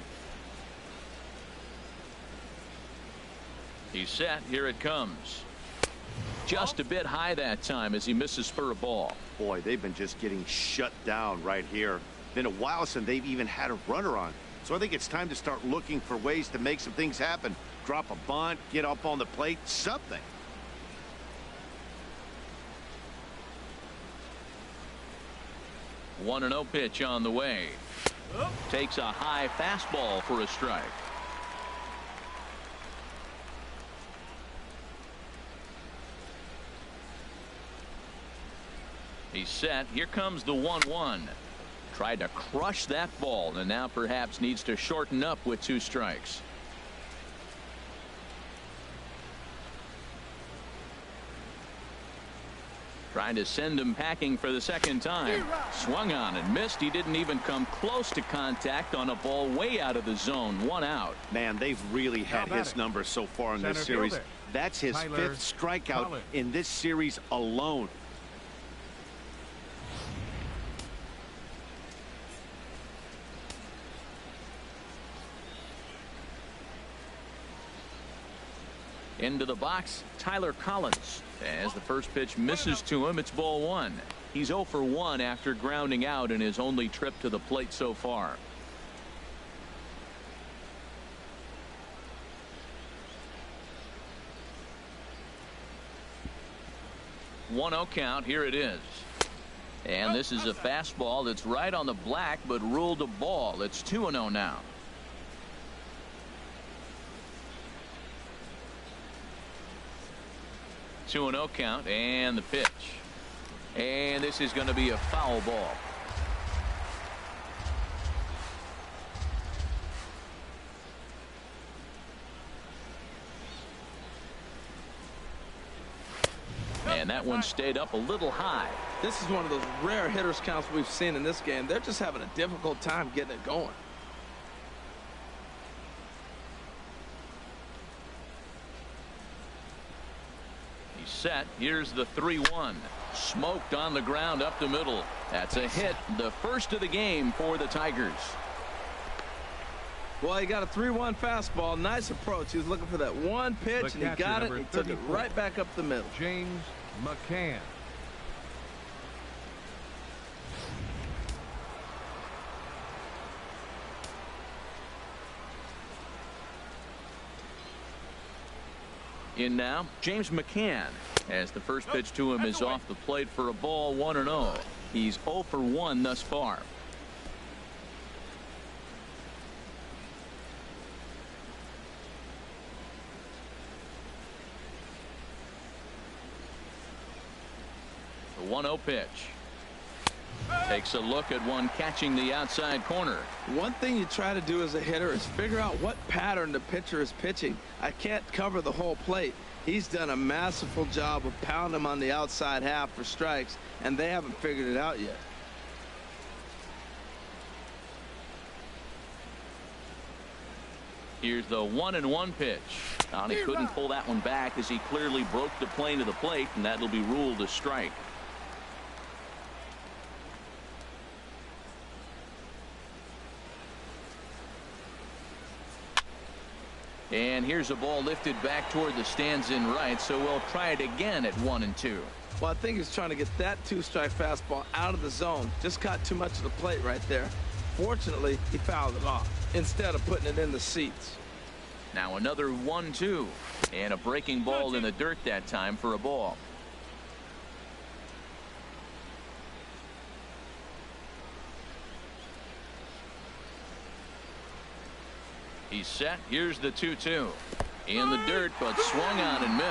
He's set. Here it comes. Just a bit high that time as he misses for a ball. Boy, they've been just getting shut down right here. Been a while since they've even had a runner on. So I think it's time to start looking for ways to make some things happen. Drop a bunt, get up on the plate, something. One 1-0 pitch on the way. Takes a high fastball for a strike. He's set. Here comes the 1-1. Tried to crush that ball and now perhaps needs to shorten up with 2 strikes. Trying to send him packing for the second time. Swung on and missed. He didn't even come close to contact on a ball way out of the zone. 1 out. Man, they've really had his number so far in this series. That's his 5th strikeout in this series alone. Into the box, Tyler Collins. As the first pitch misses to him, it's ball 1. He's 0 for 1 after grounding out in his only trip to the plate so far. One 0 count. Here it is. And this is a fastball that's right on the black but ruled a ball. It's 2-0 now. 2-0 count and the pitch. And this is going to be a foul ball. And that one stayed up a little high. This is one of those rare hitters counts we've seen in this game. They're just having a difficult time getting it going. He's set. Here's the 3-1. Smoked on the ground up the middle. That's a hit. The first of the game for the Tigers. Well, he got a 3-1 fastball. Nice approach. He was looking for that one pitch, and he got it. He took it right back up the middle. James McCann. In now, James McCann, as the first pitch to him is off the plate for a ball, 1-0. He's 0 for 1 thus far. The 1-0 pitch. Takes a look at one catching the outside corner. One thing you try to do as a hitter is figure out what pattern the pitcher is pitching. I can't cover the whole plate. He's done a masterful job of pounding him on the outside half for strikes, and they haven't figured it out yet. Here's the 1-1 pitch. And he couldn't pull that one back as he clearly broke the plane of the plate, and that'll be ruled a strike. And here's a ball lifted back toward the stands in right, so we'll try it again at 1-2. Well, I think he's trying to get that 2-strike fastball out of the zone. Just caught too much of the plate right there. Fortunately, he fouled it off instead of putting it in the seats. Now another 1-2, and a breaking ball in the dirt that time for a ball. He's set. Here's the 2-2. In the dirt, but swung on and missed.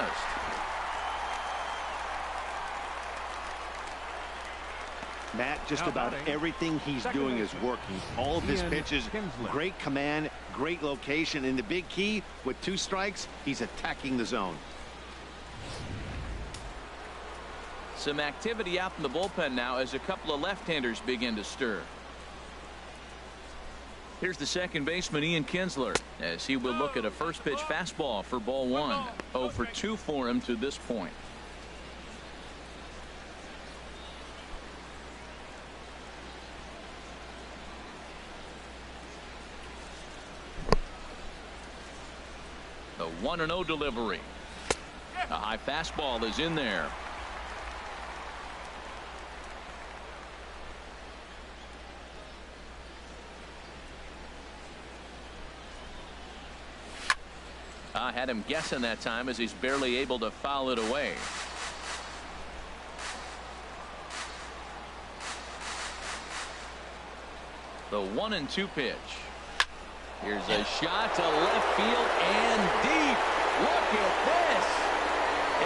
Matt, just about everything he's doing is working. All of his pitches, great command, great location. And the big key, with 2 strikes, he's attacking the zone. Some activity out in the bullpen now as a couple of left-handers begin to stir. Here's the second baseman, Ian Kinsler, as he will look at a first pitch fastball for ball 1. 0 for 2 for him to this point. The 1-0 delivery. A high fastball is in there. Had him guessing that time as he's barely able to foul it away. The 1-2 pitch. Here's a shot to left field and deep. Look at this.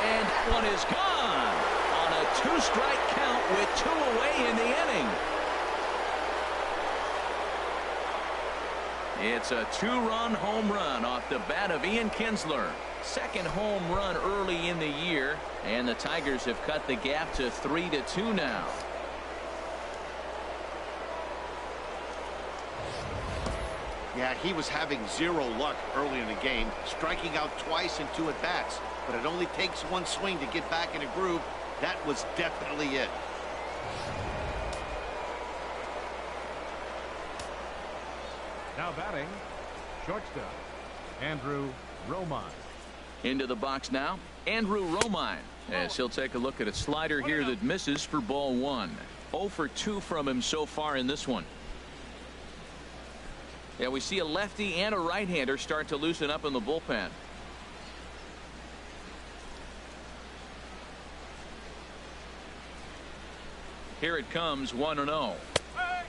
And that one is gone on a 2-strike count with 2 away in the inning. It's a 2-run home run off the bat of Ian Kinsler. Second home run early in the year, and the Tigers have cut the gap to 3-2 now. Yeah, he was having 0 luck early in the game, striking out twice in 2 at-bats. But it only takes 1 swing to get back in a groove. That was definitely it. Now batting, shortstop, Andrew Romine. Into the box now, Andrew Romine, as he'll take a look at a slider here that misses for ball 1. 0 for 2 from him so far in this one. Yeah, we see a lefty and a right-hander start to loosen up in the bullpen. Here it comes, 1-0.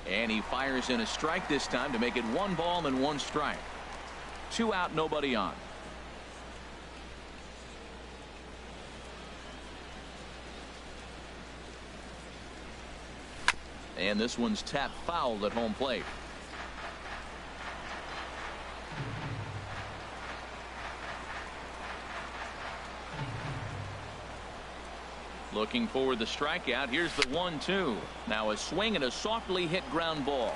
And he fires in a strike this time to make it 1 ball and 1 strike. 2 out, nobody on. And this one's tapped foul at home plate. Looking for the strikeout. Here's the 1-2. Now a swing and a softly hit ground ball.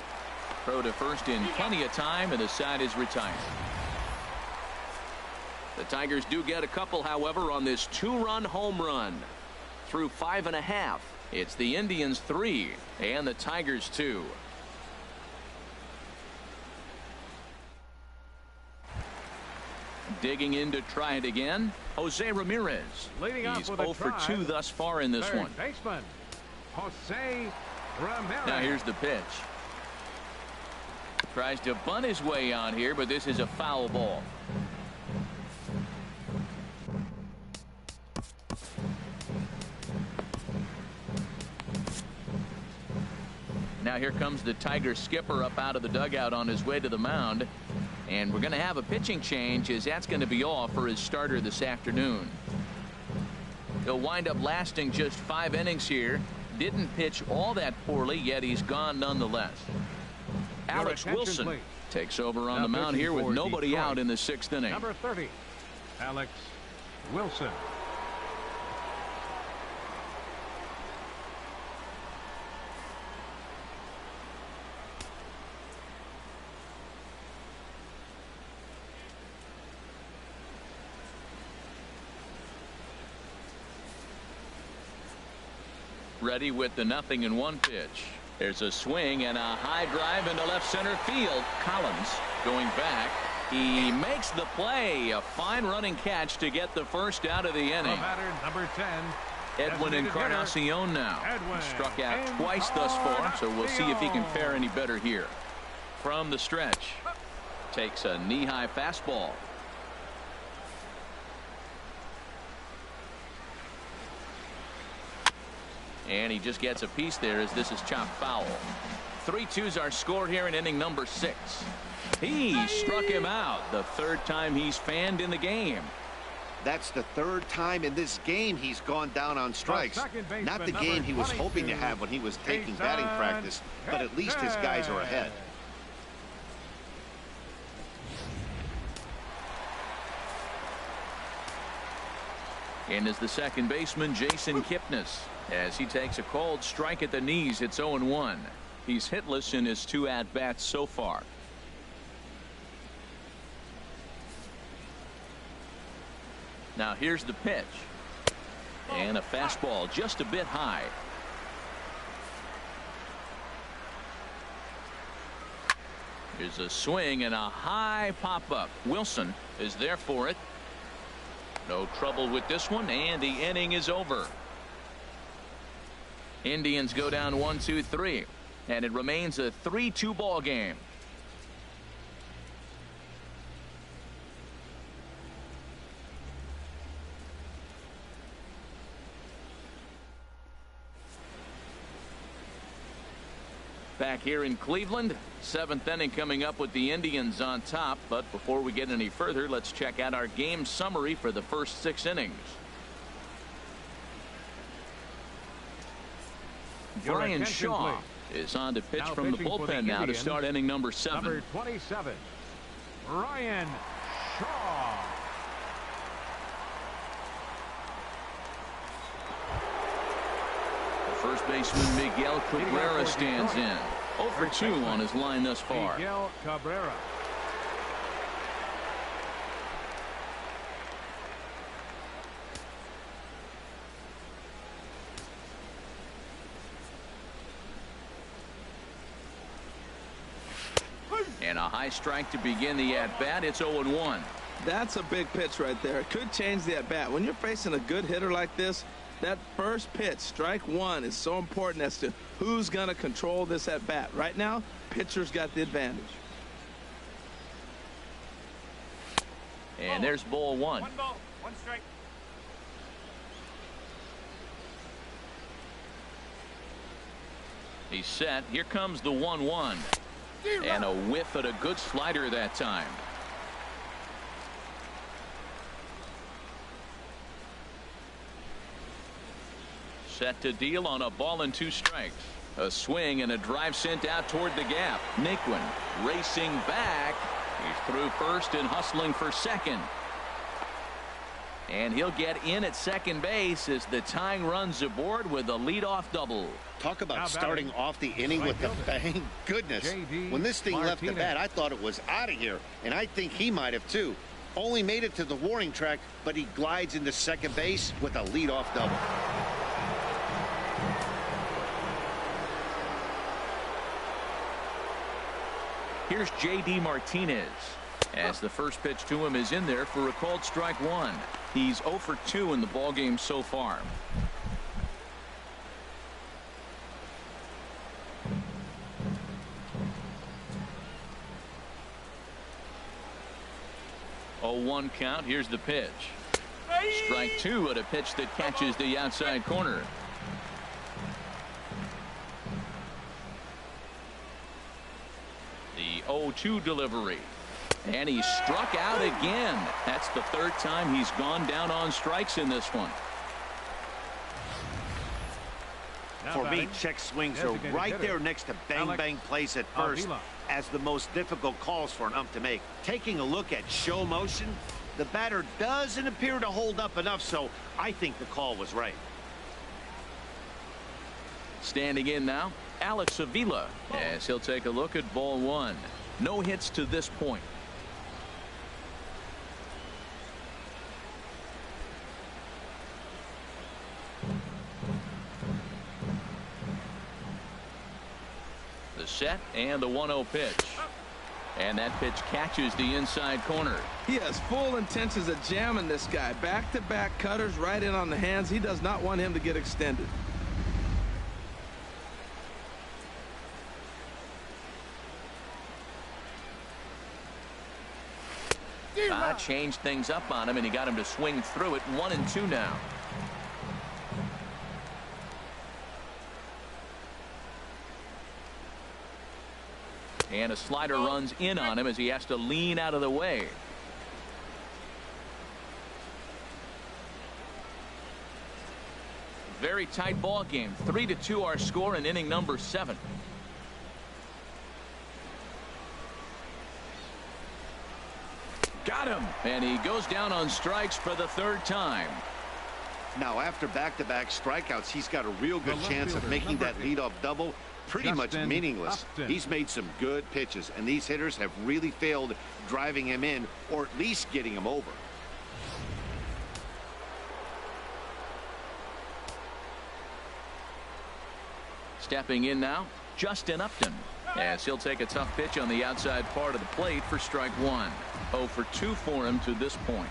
Throw to first in plenty of time, and the side is retired. The Tigers do get a couple, however, on this 2-run home run. Through 5.5, it's the Indians 3 and the Tigers 2. Digging in to try it again, Jose Ramirez. Leading off He's with a 0 for 2 try. thus far in this Third one. baseman, Jose Ramirez. Now here's the pitch. Tries to bunt his way on here, but this is a foul ball. Now here comes the Tiger skipper up out of the dugout on his way to the mound. And we're going to have a pitching change, as that's going to be all for his starter this afternoon. He'll wind up lasting just 5 innings here. Didn't pitch all that poorly, yet he's gone nonetheless. Alex Wilson please. takes over on Now the mound here with pitching for nobody Detroit. out in the 6th inning. Number 30, Alex Wilson. Ready with the 0-1 pitch. There's a swing and a high drive into left center field. Collins going back. He makes the play. A fine running catch to get the first out of the The inning. batter, number 10. Edwin designated hitter, Encarnacion now. Edwin Struck out twice thus far, so we'll see if he can Encarnacion. fare any better here. From the stretch, takes a knee-high fastball. And he just gets a piece there as this is chopped foul. 3-2s are scored here in inning number 6. He struck him out, the 3rd time he's fanned in the game. That's the 3rd time in this game he's gone down on strikes. second baseman, Not the number game he was hoping to 22, have when he was taking Jason batting practice, but at least his guys are ahead. In is the second baseman, Jason Kipnis, as he takes a cold strike at the knees. It's 0-1. He's hitless in his 2 at-bats so far. Now here's the pitch. And a fastball just a bit high. Here's a swing and a high pop-up. Wilson is there for it. No trouble with this one, and the inning is over. Indians go down 1-2-3, and it remains a 3-2 ball game. Back here in Cleveland, 7th inning coming up with the Indians on top. But before we get any further, let's check out our game summary for the first 6 innings. Your Brian attention, Shaw please. is on to pitch Now from the pitching for the bullpen now to Indians, start inning number 7. Number 27, Brian Shaw. First baseman Miguel Cabrera for stands Detroit. in. 0 for 2 on his line thus far. Miguel Cabrera. And a high strike to begin the at-bat. It's 0-1. That's a big pitch right there. It could change the at-bat. When you're facing a good hitter like this, that first pitch, strike 1, is so important as to who's going to control this at-bat. Right now, pitcher's got the advantage. And there's ball 1. 1 ball, 1 strike. He's set. Here comes the 1-1. And a whiff at a good slider that time. Set to deal on a ball and 2 strikes. A swing and a drive sent out toward the gap. Naquin racing back. He's through first and hustling for second. And he'll get in at second base as the tying runs aboard with a leadoff double. Talk about Now starting batting. off the inning with the bang. Goodness. J.D. When this thing left the Martinez. bat, I thought it was out of here. And I think he might have too. Only made it to the warning track, but he glides into second base with a leadoff double. Here's J.D. Martinez. As the first pitch to him is in there for a called strike one. He's 0 for 2 in the ballgame so far. Oh, 1 count. Here's the pitch. Strike two at a pitch that catches the outside corner. The 0-2 delivery. And he struck out again. That's the third time he's gone down on strikes in this one. For me, check swings are right there next to bang bang plays at first as the most difficult calls for an ump to make. Taking a look at show motion, the batter doesn't appear to hold up enough, so I think the call was right. Standing in now, Alex Avila, as he'll take a look at ball one. No hits to this point. The set and the 1-0 pitch. And that pitch catches the inside corner. He has full intentions of jamming this guy. Back-to-back cutters right in on the hands. He does not want him to get extended. Changed things up on him, and he got him to swing through it. 1-2 now. And a slider runs in on him as he has to lean out of the way. Very tight ball game. 3-2 our score in inning number 7. Got him, and he goes down on strikes for the third time. Now, after back-to-back strikeouts, he's got a real good chance of making that leadoff double pretty much meaningless. He's made some good pitches, and these hitters have really failed driving him in or at least getting him over. Stepping in now, Justin Upton, as he'll take a tough pitch on the outside part of the plate for strike one. 0 for 2 for him to this point.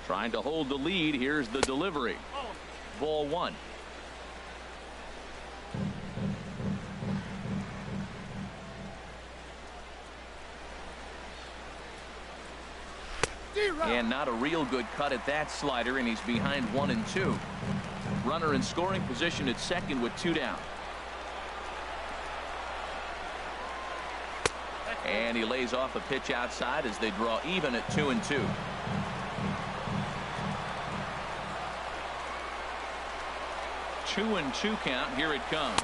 Trying to hold the lead. Here's the delivery. Ball one. And not a real good cut at that slider, and he's behind 1-2. Runner in scoring position at second with 2 down. And he lays off a pitch outside as they draw even at 2-2. Two and 2 count. Here it comes.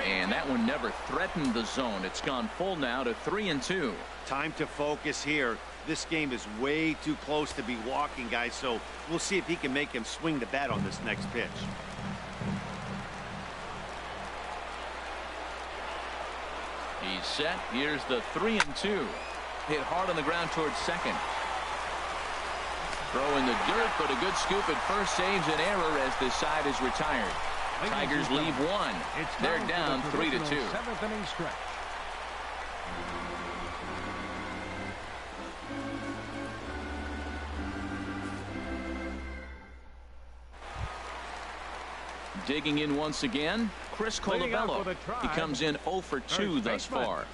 And that one never threatened the zone. It's gone full now to 3-2. Time to focus here. This game is way too close to be walking, guys, so we'll see if he can make him swing the bat on this next pitch. He's set. Here's the 3-2. Hit hard on the ground towards second. Throw in the dirt, but a good scoop at first saves an error as this side is retired. Tigers leave one. They're down 3-2. 7th inning stretch. Digging in once again, Chris Colabello. He comes in 0 for 2 thus far.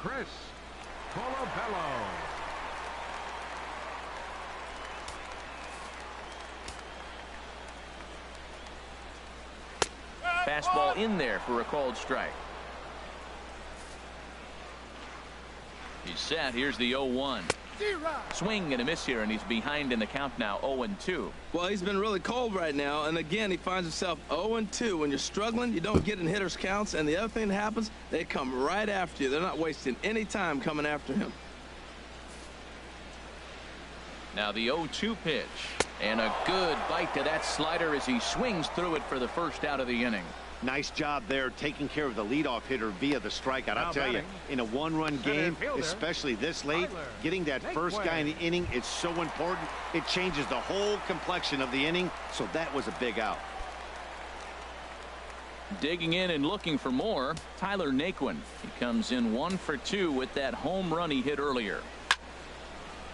Chris Colabello. Fastball in there for a called strike. He's set. Here's the 0-1. Swing and a miss here, and he's behind in the count now, 0-2. Well, he's been really cold right now, and again, he finds himself 0-2. When you're struggling, you don't get in hitters' counts, and the other thing that happens, they come right after you. They're not wasting any time coming after him. Now the 0-2 pitch, and a good bite to that slider as he swings through it for the first out of the inning. Nice job there taking care of the leadoff hitter via the strikeout. I'll tell you, in a one-run game, especially this late, getting that first guy in the inning is so important. It changes the whole complexion of the inning, so that was a big out. Digging in and looking for more, Tyler Naquin. He comes in 1 for 2 with that home run he hit earlier.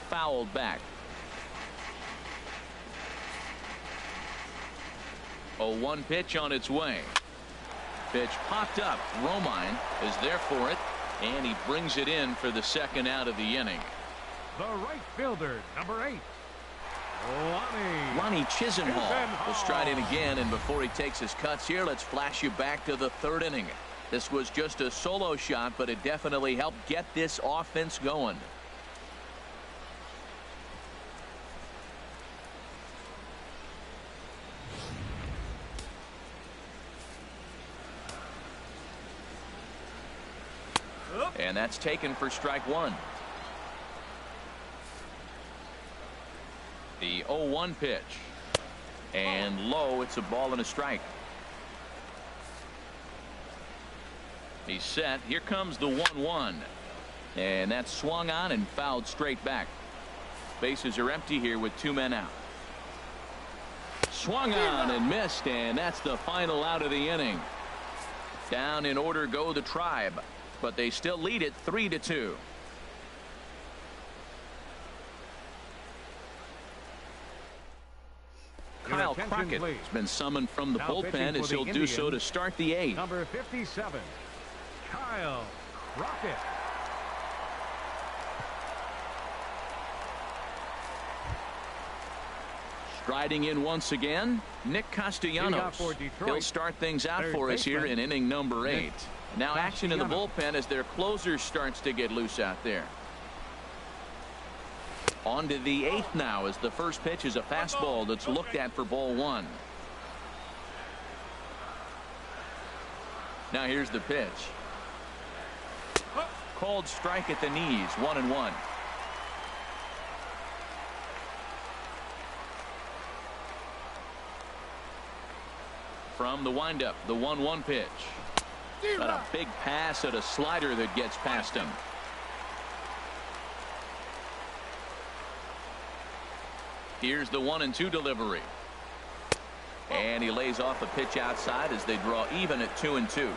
Fouled back. 0-1 pitch on its way. Pitch popped up. Romine is there for it, and he brings it in for the second out of the inning. The right fielder, number 8, Lonnie Chisenhall will stride in again, and before he takes his cuts here, let's flash you back to the third inning. This was just a solo shot, but it definitely helped get this offense going. And that's taken for strike one. The 0-1 pitch. And low, it's a ball and a strike. He's set. Here comes the 1-1. And that's swung on and fouled straight back. Bases are empty here with 2 men out. Swung on and missed, and that's the final out of the inning. Down in order go the Tribe, but they still lead it 3-2. Kyle Crockett has been summoned from the bullpen as he'll do so to start the 8th. Number 57, Kyle Crockett. Striding in once again, Nick Castellanos. He'll start things out for us here in inning number 8. Now action in the bullpen as their closer starts to get loose out there. On to the 8th now as the first pitch is a fastball that's looked at for ball 1. Now here's the pitch. Called strike at the knees, 1-1. From the windup, the 1-1 pitch. But a big pass at a slider that gets past him. Here's the 1-2 delivery. And he lays off a pitch outside as they draw even at 2-2.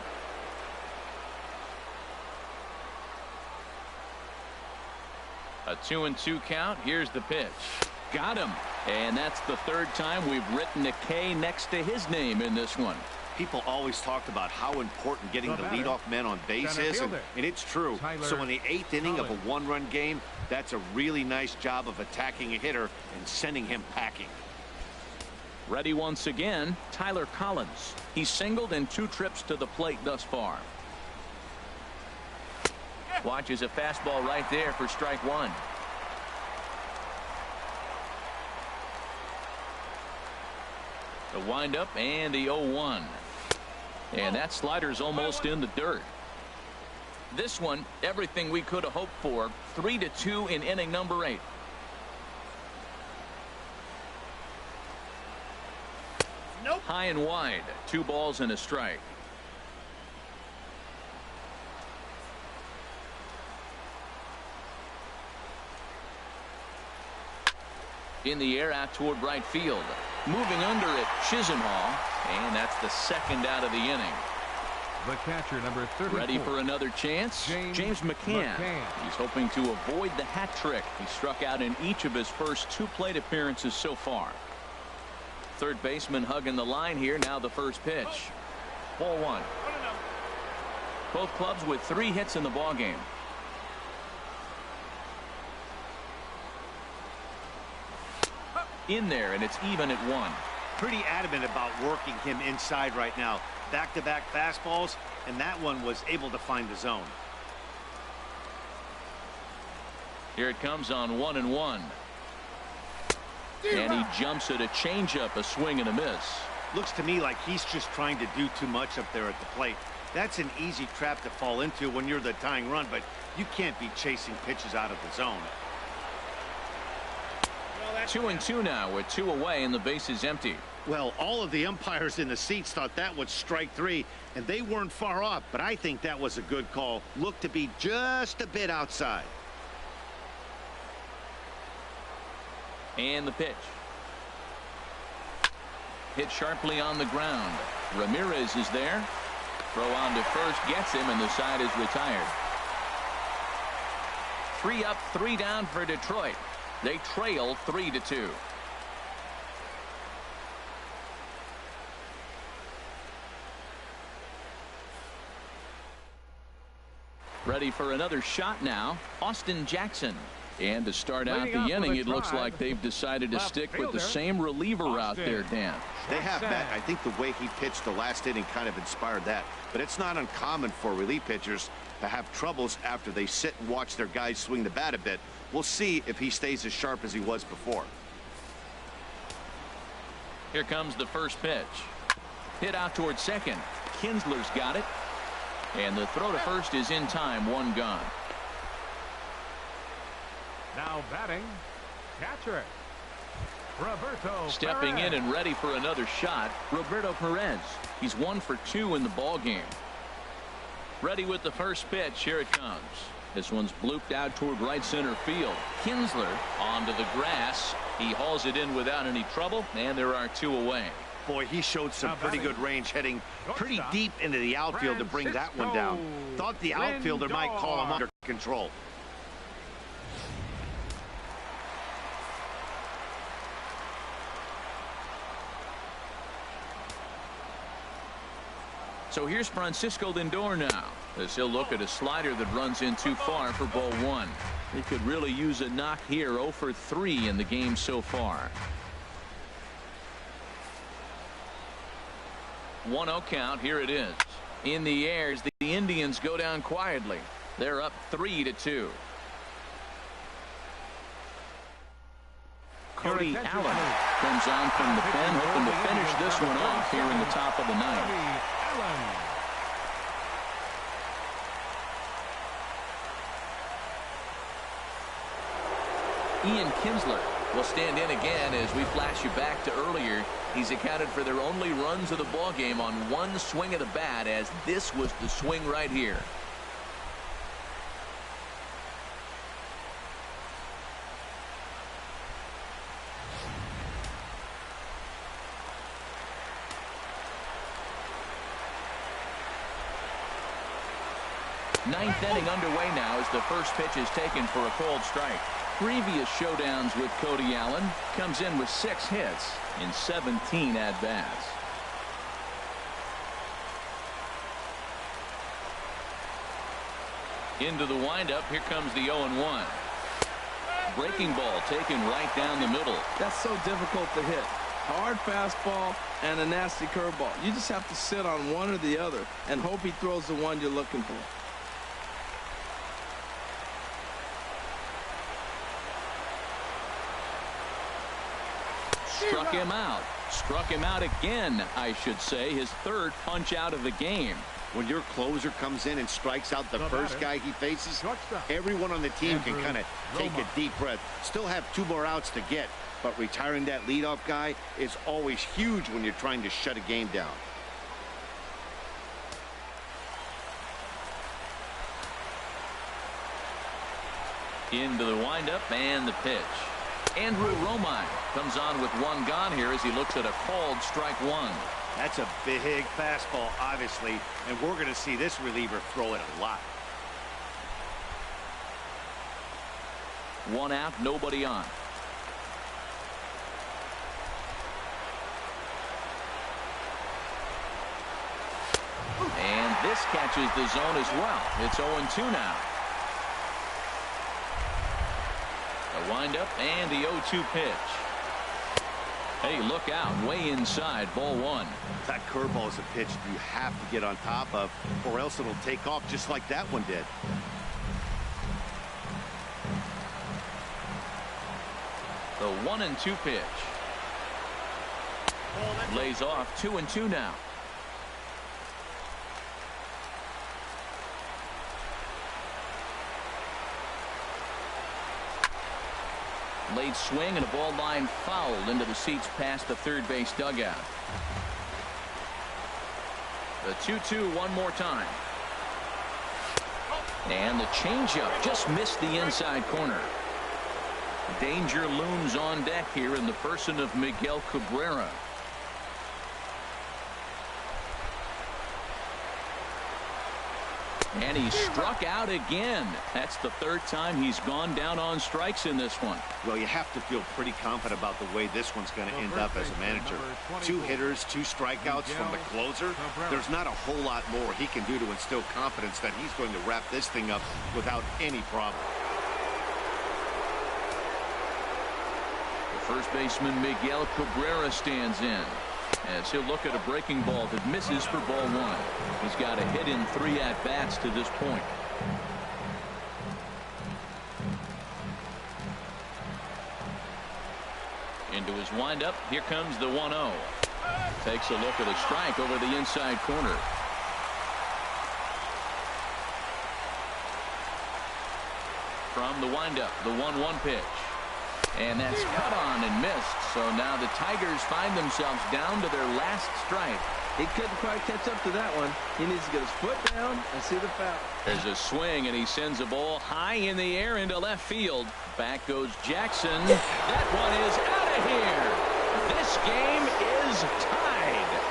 A 2-2 count. Here's the pitch. Got him. And that's the 3rd time we've written a K next to his name in this one. People always talked about how important getting the leadoff man on base is, and it's true. So in the 8th inning of a 1-run game, that's a really nice job of attacking a hitter and sending him packing. Ready once again, Tyler Collins. He's singled in 2 trips to the plate thus far. Watches a fastball right there for strike 1. The windup and the 0-1. And that slider's almost in the dirt. This one, everything we could have hoped for. 3-2 in inning number 8. Nope. High and wide. 2 balls and a strike. In the air out toward right field. Moving under it, Chisenhall, and that's the 2nd out of the inning. The catcher, number 34. Ready for another chance? James McCann. He's hoping to avoid the hat trick. He struck out in each of his first 2 plate appearances so far. Third baseman hugging the line here. Now the first pitch. Ball 1. Both clubs with 3 hits in the ballgame. In there, and it's even at 1. Pretty adamant about working him inside right now. Back-to-back fastballs, and that one was able to find the zone. Here it comes on 1-1. And he jumps at a changeup, a swing and a miss. Looks to me like he's just trying to do too much up there at the plate. That's an easy trap to fall into when you're the tying run, but you can't be chasing pitches out of the zone. 2-2 now with 2 away and the base is empty. Well, all of the umpires in the seats thought that was strike 3, and they weren't far off, but I think that was a good call. Looked to be just a bit outside. And the pitch. Hit sharply on the ground. Ramirez is there. Throw on to first gets him, and the side is retired. 3 up, 3 down for Detroit. They trail 3-2. Ready for another shot now, Austin Jackson. And to start out the inning, it looks like they've decided to stick with the same reliever out there, Dan. They have that. I think the way he pitched the last inning kind of inspired that. But it's not uncommon for relief pitchers to have troubles after they sit and watch their guys swing the bat a bit. We'll see if he stays as sharp as he was before. Here comes the first pitch. Hit out towards second. Kinsler's got it. And the throw to first is in time. 1 gone. Now batting, catcher, Roberto Stepping Perez. in and ready for another shot, Roberto Perez. He's 1 for 2 in the ball game. Ready with the first pitch. Here it comes. This one's blooped out toward right center field. Kinsler onto the grass. He hauls it in without any trouble, and there are 2 away. Boy, he showed some pretty good range, heading pretty deep into the outfield to bring that one down. Thought the outfielder might call him under control. So here's Francisco Lindor now, as he'll look at a slider that runs in too far for ball 1. He could really use a knock here. 0 for 3 in the game so far. 1-0 count. Here it is. In the air as the Indians go down quietly. They're up 3-2. Cody Allen comes on from the pen, hoping to finish this one off here in the top of the 9th. Ian Kinsler will stand in again as we flash you back to earlier. He's accounted for their only runs of the ball game on 1 swing of the bat, as this was the swing right here. Ninth inning underway now as the first pitch is taken for a called strike. Previous showdowns with Cody Allen, comes in with 6 hits in 17 at-bats. Into the windup. Here comes the 0-1. Breaking ball taken right down the middle. That's so difficult to hit. Hard fastball and a nasty curveball. You just have to sit on one or the other and hope he throws the one you're looking for. Struck him out. Struck him out again, I should say. His 3rd punch out of the game. When your closer comes in and strikes out the first guy he faces, everyone on the team can kind of take a deep breath. Still have 2 more outs to get, but retiring that leadoff guy is always huge when you're trying to shut a game down. Into the windup and the pitch. Andrew Romine comes on with 1 gone here as he looks at a called strike 1. That's a big fastball, obviously, and we're going to see this reliever throw it a lot. 1 out, nobody on. And this catches the zone as well. It's 0-2 now. The windup and the 0-2 pitch. Hey, look out, way inside, ball 1. That curveball is a pitch you have to get on top of, or else it'll take off just like that one did. The 1-2 pitch. Lays off. 2-2 now. Late swing and a ball line fouled into the seats past the third base dugout. The 2-2 one more time. And the changeup just missed the inside corner. Danger looms on deck here in the person of Miguel Cabrera. And he struck out again. That's the third time he's gone down on strikes in this one. Well, you have to feel pretty confident about the way this one's going to end up as a manager. 2 hitters, 2 strikeouts from the closer. There's not a whole lot more he can do to instill confidence that he's going to wrap this thing up without any problem. The first baseman Miguel Cabrera stands in as he'll look at a breaking ball that misses for ball 1. He's got a hit in 3 at-bats to this point. Into his windup. Here comes the 1-0. Takes a look at a strike over the inside corner. From the windup, the 1-1 pitch. And that's cut on and missed. So now the Tigers find themselves down to their last strike. He couldn't quite catch up to that one. He needs to get his foot down and see the foul. There's a swing, and he sends a ball high in the air into left field. Back goes Jackson. That one is out of here. This game is tied.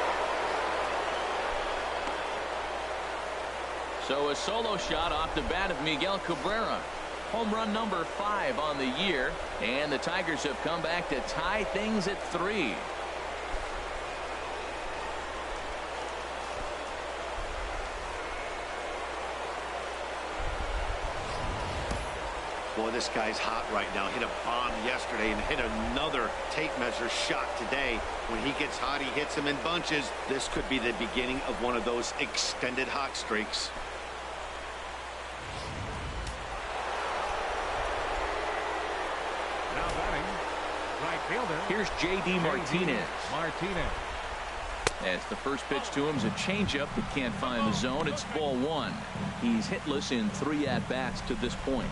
So a solo shot off the bat of Miguel Cabrera. Home run number 5 on the year, and the Tigers have come back to tie things at 3. Boy, this guy's hot right now. Hit a bomb yesterday and hit another tape measure shot today. When he gets hot, he hits them in bunches. This could be the beginning of one of those extended hot streaks. Now batting, right fielder. Here's J.D. Martinez. Martinez. As the first pitch to him is a changeup that can't find the zone. It's ball 1. He's hitless in 3 at-bats to this point.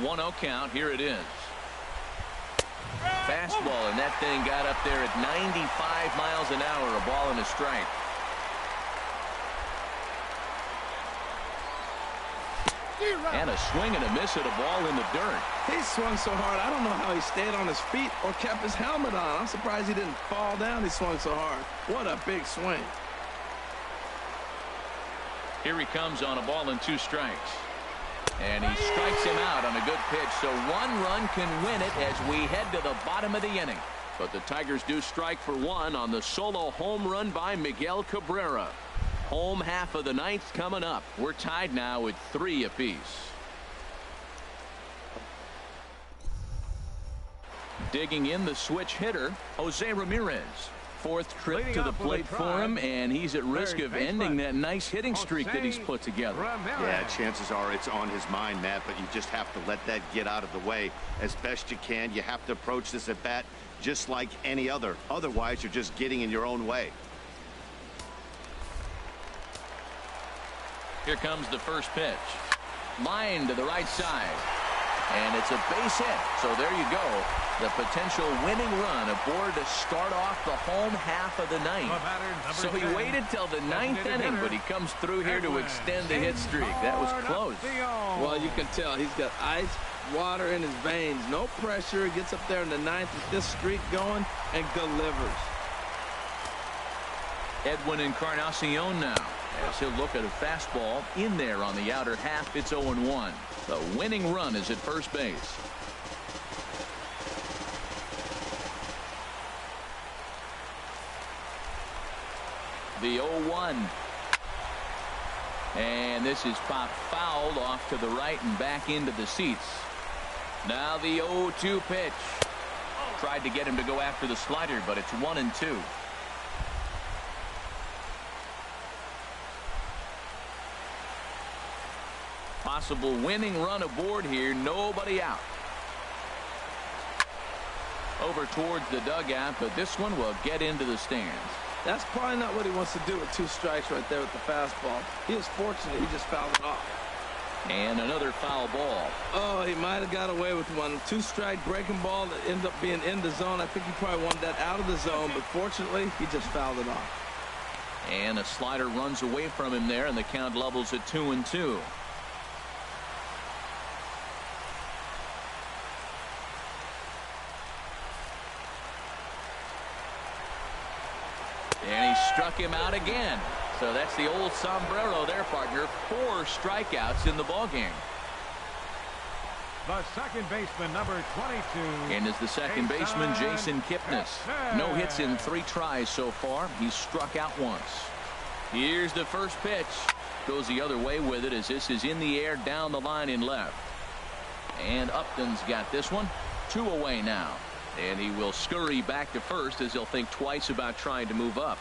One-0 count. Here it is. Fastball, and that thing got up there at 95 miles an hour. A ball and a strike. And a swing and a miss at a ball in the dirt. He swung so hard, I don't know how he stayed on his feet or kept his helmet on. I'm surprised he didn't fall down. He swung so hard. What a big swing. Here he comes on a ball and 2 strikes. And he strikes him out on a good pitch. So 1 run can win it as we head to the bottom of the inning. But the Tigers do strike for 1 on the solo home run by Miguel Cabrera. Home half of the 9th coming up. We're tied now at 3 apiece. Digging in the switch hitter, Jose Ramirez. 4th trip to the plate for him, and he's at risk of ending that nice hitting streak that he's put together. Yeah, chances are it's on his mind, Matt, but you just have to let that get out of the way as best you can. You have to approach this at bat just like any other. Otherwise, you're just getting in your own way. Here comes the first pitch. Line to the right side. And it's a base hit. So there you go. The potential winning run aboard to start off the home half of the 9th. So he waited till the 9th inning, but he comes through here to extend the hit streak. That was close. Well, you can tell he's got ice water in his veins. No pressure. He gets up there in the 9th with this streak going and delivers. Edwin Encarnacion now, as he'll look at a fastball in there on the outer half. It's 0-1. The winning run is at first base. The 0-1. And this is popped fouled off to the right and back into the seats. Now the 0-2 pitch. Tried to get him to go after the slider, but it's 1-2. Possible winning run aboard here. Nobody out. Over towards the dugout, but this one will get into the stands. That's probably not what he wants to do with 2 strikes right there with the fastball. He was fortunate he just fouled it off. And another foul ball. Oh, he might have got away with one. 2-strike breaking ball that ended up being in the zone. I think he probably wanted that out of the zone, but fortunately, he just fouled it off. And a slider runs away from him there, and the count levels at 2-2. And he struck him out again. So that's the old sombrero there, partner. 4 strikeouts in the ballgame. The second baseman, number 22. And is the second baseman, Jason Kipnis. No hits in 3 tries so far. He's struck out once. Here's the first pitch. Goes the other way with it as this is in the air down the line in left. And Upton's got this one. 2 away now. And he will scurry back to first as he'll think twice about trying to move up.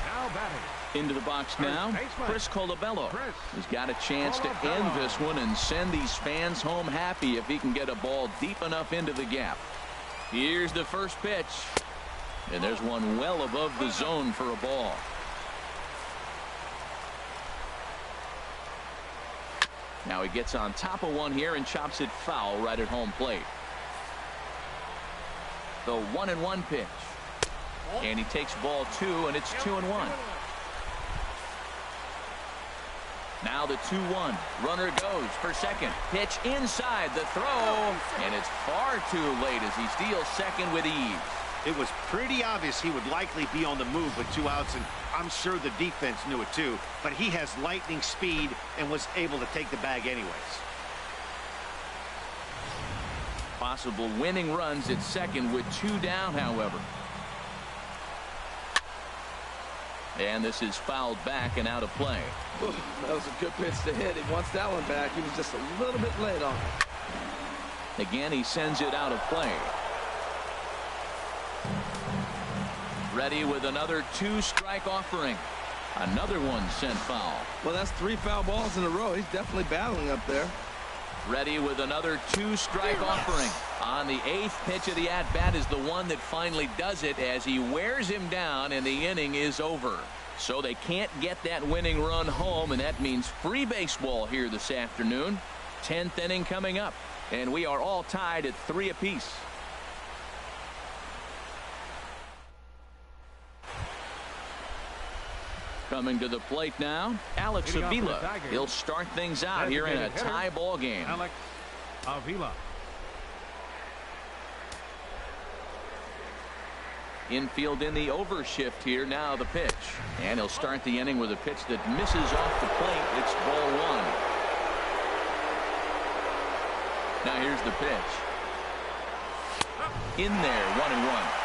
Now batting. Into the box now, Chris Colabello has got a chance to end this one and send these fans home happy if he can get a ball deep enough into the gap. Here's the first pitch. And there's one well above the zone for a ball. Now he gets on top of one here and chops it foul right at home plate. The 1-1 pitch. And he takes ball 2, and it's 2-1. Now the 2-1. Runner goes for second. Pitch inside the throw. And it's far too late as he steals second with ease. It was pretty obvious he would likely be on the move with 2 outs, and I'm sure the defense knew it too. But he has lightning speed and was able to take the bag anyways. Possible winning runs at second with 2 down, however. And this is fouled back and out of play. Ooh, that was a good pitch to hit. He wants that one back. He was just a little bit late on it. Again, he sends it out of play. Ready with another 2-strike offering. Another one sent foul. Well, that's 3 foul balls in a row. He's definitely battling up there. Ready with another 2-strike offering. On the 8th pitch of the at-bat is the one that finally does it as he wears him down and the inning is over. So they can't get that winning run home, and that means free baseball here this afternoon. 10th inning coming up, and we are all tied at 3 apiece. Coming to the plate now, Alex Avila. He'll start things out here in a tie ball game. Alex Avila. Infield in the overshift here. Now the pitch. And he'll start the inning with a pitch that misses off the plate. It's ball 1. Now here's the pitch. In there, 1-1.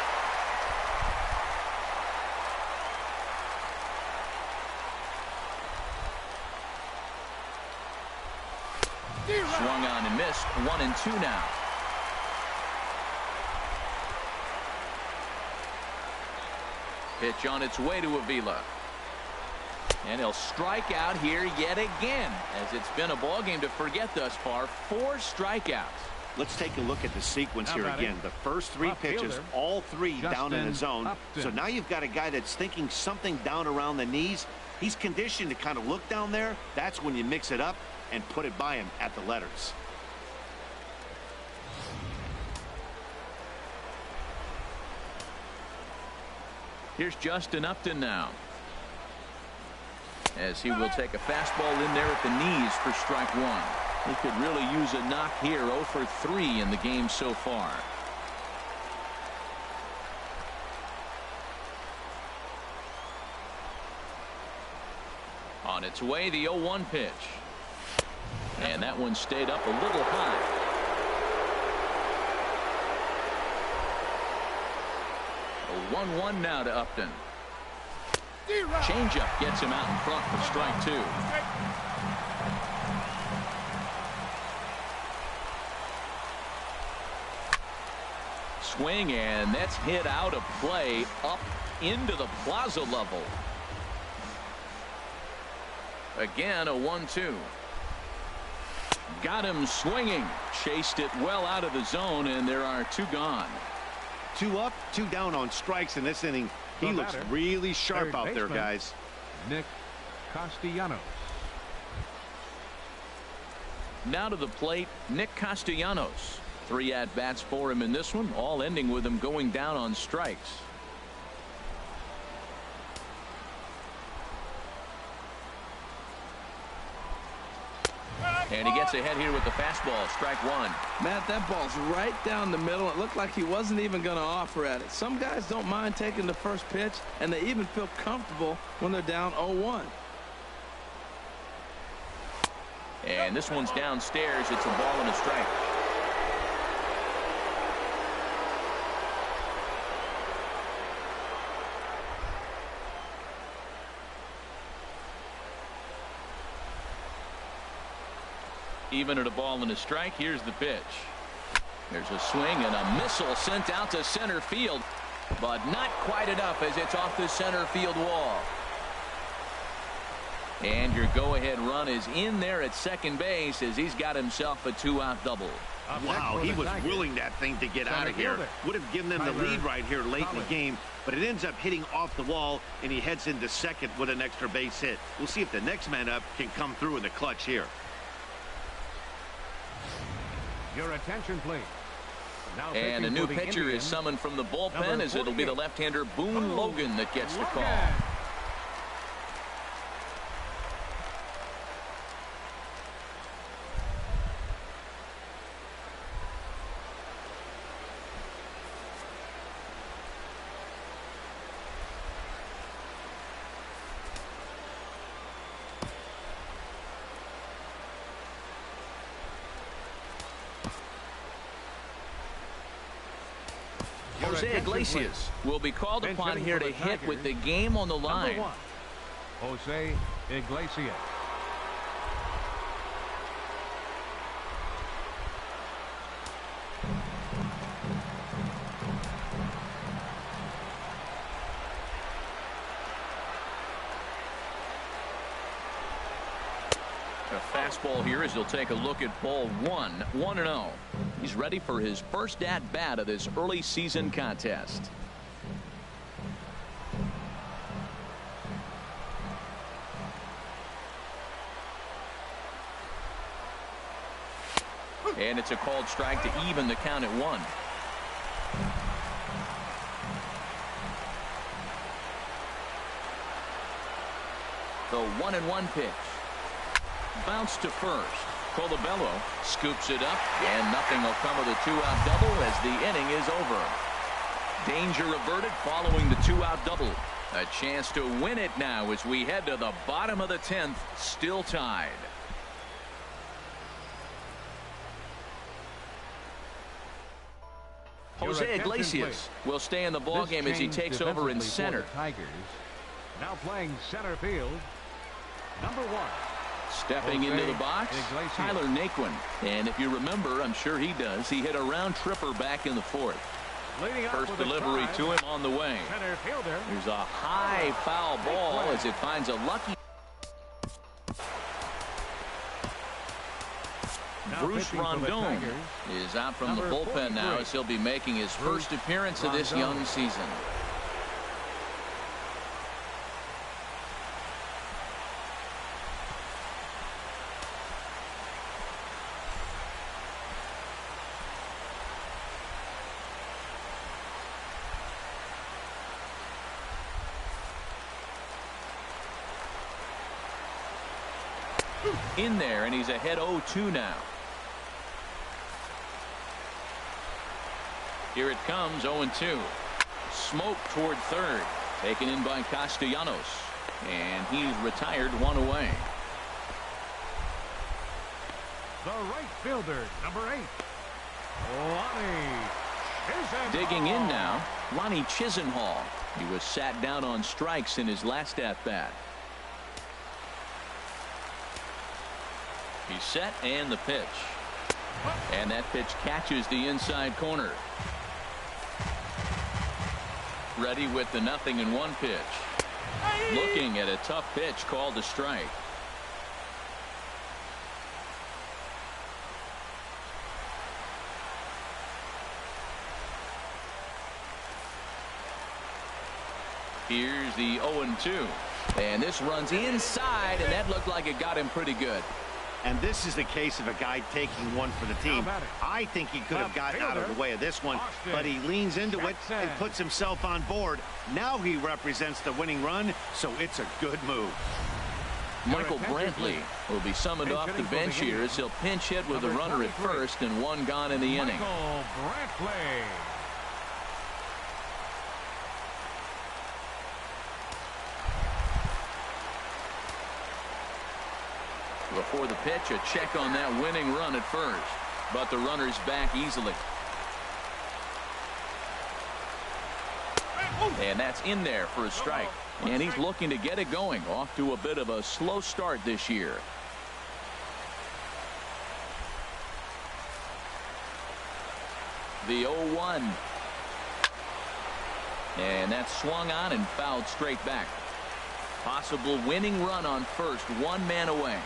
Swung on and missed. 1-2 now. Pitch on its way to Avila. And he'll strike out here yet again, as it's been a ball game to forget thus far. 4 strikeouts. Let's take a look at the sequence here again. The first 3 pitches, all 3 down in the zone. So now you've got a guy that's thinking something down around the knees. He's conditioned to kind of look down there. That's when you mix it up and put it by him at the letters. Here's Justin Upton now, as he will take a fastball in there at the knees for strike 1. He could really use a knock here. 0 for 3 in the game so far. On its way, the 0-1 pitch. And that one stayed up a little high. A 1-1 now to Upton. Changeup gets him out in front for strike 2. Swing, and that's hit out of play up into the plaza level. Again, a 1-2. Got him swinging. Chased it well out of the zone, and there are 2 gone. 2 up, 2 down on strikes in this inning. He looks batter, really sharp third out there, baseman, guys. Nick Castellanos. Now to the plate, Nick Castellanos. 3 at-bats for him in this one, all ending with him going down on strikes. And he gets ahead here with the fastball, strike 1. Matt, that ball's right down the middle. It looked like he wasn't even going to offer at it. Some guys don't mind taking the first pitch, and they even feel comfortable when they're down 0-1. And this one's downstairs. It's a ball and a strike. Even at a ball and a strike, here's the pitch. There's a swing and a missile sent out to center field, but not quite enough as it's off the center field wall. And your go-ahead run is in there at second base as he's got himself a 2-out double. Wow, he was willing that thing to get out of here. Would have given them the lead right here late in the game, but it ends up hitting off the wall, and he heads into second with an extra base hit. We'll see if the next man up can come through in the clutch here. Your attention, please. Now and a new pitcher is summoned from the bullpen as it'll be the left-hander Boone Logan that gets the call. Jose Iglesias will be called upon here to hit with the game on the line. Jose Iglesias. A fastball here as he'll take a look at ball 1, 1-0. He's ready for his first at-bat of this early season contest. And it's a called strike to even the count at 1. The 1-1 pitch. Bounce to first. Colabello scoops it up, and nothing will come of the 2-out double as the inning is over. Danger averted following the 2-out double. A chance to win it now as we head to the bottom of the 10th, still tied. Jose Iglesias will stay in the ballgame as he takes over in center. Tigers now playing center field. Number 1. Stepping into the box, Tyler Naquin. And if you remember, I'm sure he does, he hit a round tripper back in the 4th. First delivery to him on the way. There's a high foul ball as it finds a lucky. Bruce Rondon is out from the bullpen now as he'll be making his first appearance of this young season. In there, and he's ahead 0-2 now. Here it comes, 0-2. Smoke toward third, taken in by Castellanos, and he's retired, 1 away. The right fielder, number 8, Lonnie Chisenhall. Digging in now, Lonnie Chisenhall. He was sat down on strikes in his last at-bat. He's set, and the pitch. And that pitch catches the inside corner. Ready with the 0-1 pitch. Looking at a tough pitch called a strike. Here's the 0-2. And this runs inside, and that looked like it got him pretty good. And this is the case of a guy taking one for the team. I think he could have got out of the way of this one, but he leans into it and puts himself on board. Now he represents the winning run, so it's a good move. Michael Brantley will be summoned off the bench here as he'll pinch hit with a runner at first and one gone in the inning. Michael Brantley. Before the pitch, a check on that winning run at first, but the runner's back easily. And that's in there for a strike. And he's looking to get it going. Off to a bit of a slow start this year. The 0-1. And that's swung on and fouled straight back. Possible winning run on first, one man away.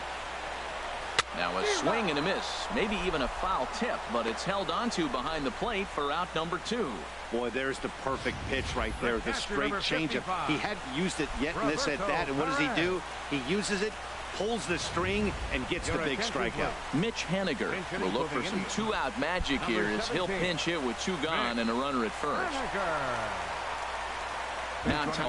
Now a swing and a miss, maybe even a foul tip, but it's held onto behind the plate for out number 2. Boy, there's the perfect pitch right there, the straight changeup. He hadn't used it yet in this at bat, and what does he do? He uses it, pulls the string, and gets the big strikeout. Mitch Haniger will look for some 2-out magic here as he'll pinch hit with 2 gone and a runner at first. Now